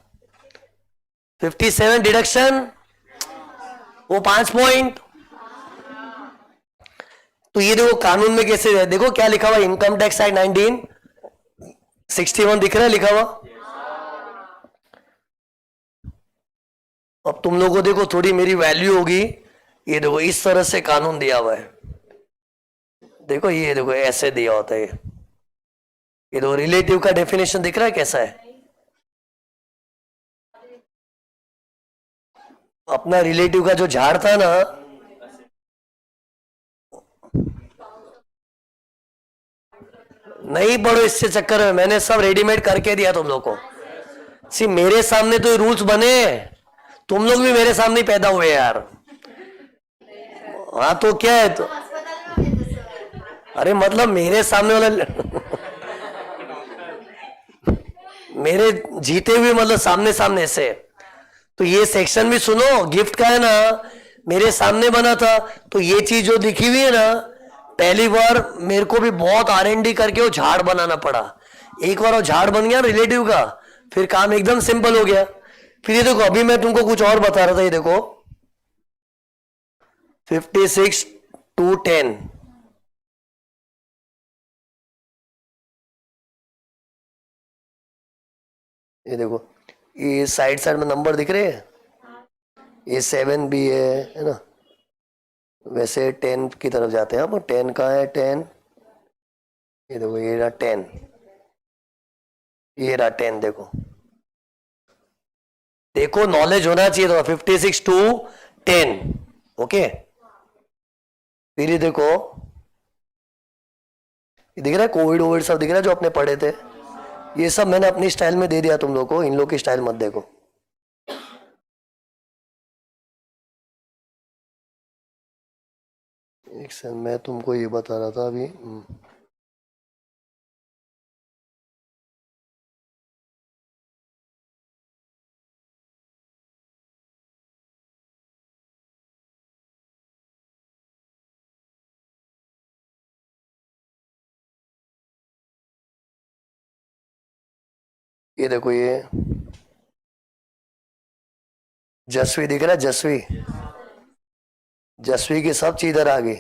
57 डिडक्शन, वो 5 पॉइंट। तो ये देखो कानून में कैसे है, देखो क्या लिखा हुआ, इनकम टैक्स एक्ट 1961 दिख रहा है लिखा हुआ। अब तुम लोगों को देखो थोड़ी मेरी वैल्यू होगी। ये देखो इस तरह से कानून दिया हुआ है, देखो ये देखो ऐसे दिया होता है। ये देखो रिलेटिव का डेफिनेशन दिख रहा है कैसा है, अपना रिलेटिव का जो झाड़ था ना, नहीं पढ़ो इससे चक्कर में, मैंने सब रेडीमेड करके दिया तुम लोग को। सी मेरे सामने तो रूल्स बने, तुम लोग भी मेरे सामने पैदा हुए यार। हाँ तो क्या है तो, अरे मतलब मेरे सामने वाला मेरे जीते हुए मतलब सामने सामने से। तो ये सेक्शन भी सुनो, गिफ्ट का है ना, मेरे सामने बना था। तो ये चीज जो दिखी हुई है ना, पहली बार मेरे को भी बहुत R&D करके वो झाड़ बनाना पड़ा। एक बार वो झाड़ बन गया रिलेटिव का, फिर काम एकदम सिंपल हो गया फिर ये देखो, अभी मैं तुमको कुछ और बता रहा था, ये देखो 56 to 10, ये देखो, ये साइड साइड में नंबर दिख रहे हैं, ये 7 भी है ना। वैसे 10 की तरफ जाते हैं हम, 10 कहाँ है, 10, ये देखो, ये रहा 10, ये रहा 10, देखो देखो, नॉलेज होना चाहिए तो 56 to 10, ओके। फिर ये देखो, ये दिख रहा है कोविड ओविड सब दिख रहा है जो अपने पढ़े थे, ये सब मैंने अपनी स्टाइल में दे दिया तुम लोग को, इन लोग की स्टाइल मत देखो। एक सेकंड, मैं तुमको ये बता रहा था अभी। ये देखो, ये जसवी दिख रहा है, जसवी, जसवी की सब चीज इधर आ गई।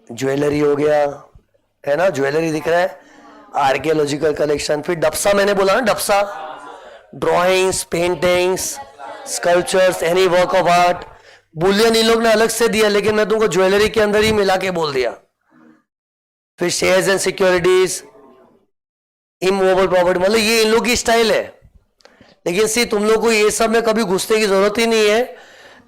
ज्वेलरी हो गया, है ना, ज्वेलरी दिख रहा है, आर्कियोलॉजिकल कलेक्शन। फिर डप्सा, मैंने बोला ना डप्सा, drawings, paintings, sculptures, any work of art. Bullion इन लोग ने अलग से दिया, लेकिन मैं तुमको ज्वेलरी के अंदर ही मिला के बोल दिया। फिर shares and securities, immovable property, मतलब ये इन लोग की स्टाइल है। लेकिन सी, तुम लोग को ये सब में कभी घुसने की जरूरत ही नहीं है।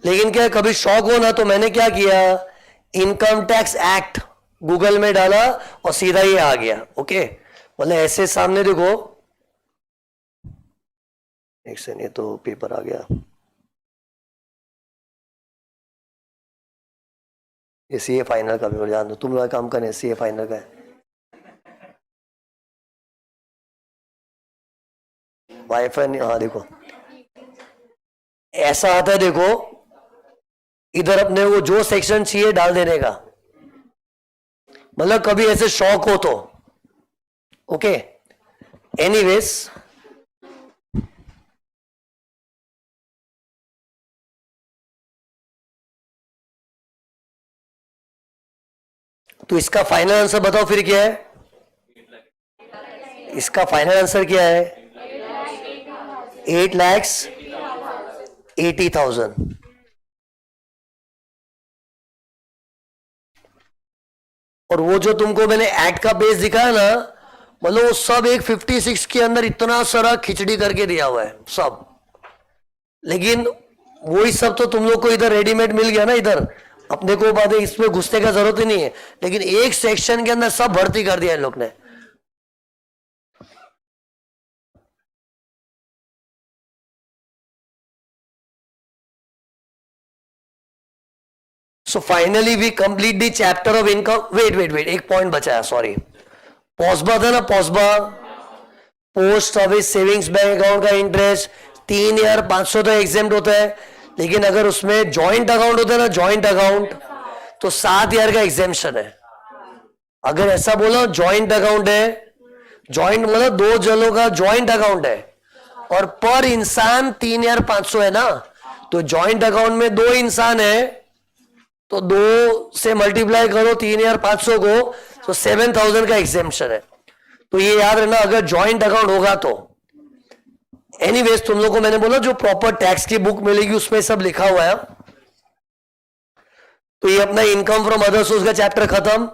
लेकिन क्या कभी शौक हो ना, तो मैंने क्या किया, इनकम टैक्स एक्ट गूगल में डाला और सीधा ये आ गया, ओके। मतलब ऐसे सामने देखो, एक सेकंड, ये तो पेपर आ गया, ये सीए फाइनल का पेपर, जान दो, तुम लोग काम करने, सीए फाइनल का है। वाईफाई, हाँ देखो ऐसा आता है, देखो इधर अपने को जो सेक्शन चाहिए डाल देने का, मतलब कभी ऐसे शौक हो तो, ओके। एनीवेज, तो इसका फाइनल आंसर बताओ फिर क्या है, इसका फाइनल आंसर क्या है, 8,80,000। और वो जो तुमको मैंने एक्ट का पेज दिखाया ना, मतलब वो सब एक 56 के अंदर इतना सारा खिचड़ी करके दिया हुआ है सब। लेकिन वही सब तो तुम लोग को इधर रेडीमेड मिल गया ना, इधर अपने को बात है, इसमें घुसने का जरूरत ही नहीं है। लेकिन एक सेक्शन के अंदर सब भर्ती कर दिया इन लोग ने। So finally we complete the chapter of income. Wait, एक पॉइंट बचा है, सॉरी। पॉस्बा था ना, POSBA, post service savings bank account का इंटरेस्ट 3,500 तो एग्जेम्प्ट होता है। लेकिन अगर उसमें जॉइंट अकाउंट होता है ना, जॉइंट अकाउंट, तो 7,000 का एग्जेम्पशन है। अगर ऐसा बोला जॉइंट अकाउंट है, जॉइंट मतलब दो जनों का जॉइंट अकाउंट है, और पर इंसान 3,500 है ना, तो जॉइंट अकाउंट में दो इंसान है, तो 2 से मल्टीप्लाई करो 3,500 को, तो 7,000 का एग्जेम्पशन है। तो ये याद रखना अगर जॉइंट अकाउंट होगा तो। एनीवेज, तुम लोग को मैंने बोला जो प्रॉपर टैक्स की बुक मिलेगी उसमें सब लिखा हुआ है। तो ये अपना इनकम फ्रॉम अदर सोर्स का चैप्टर खत्म।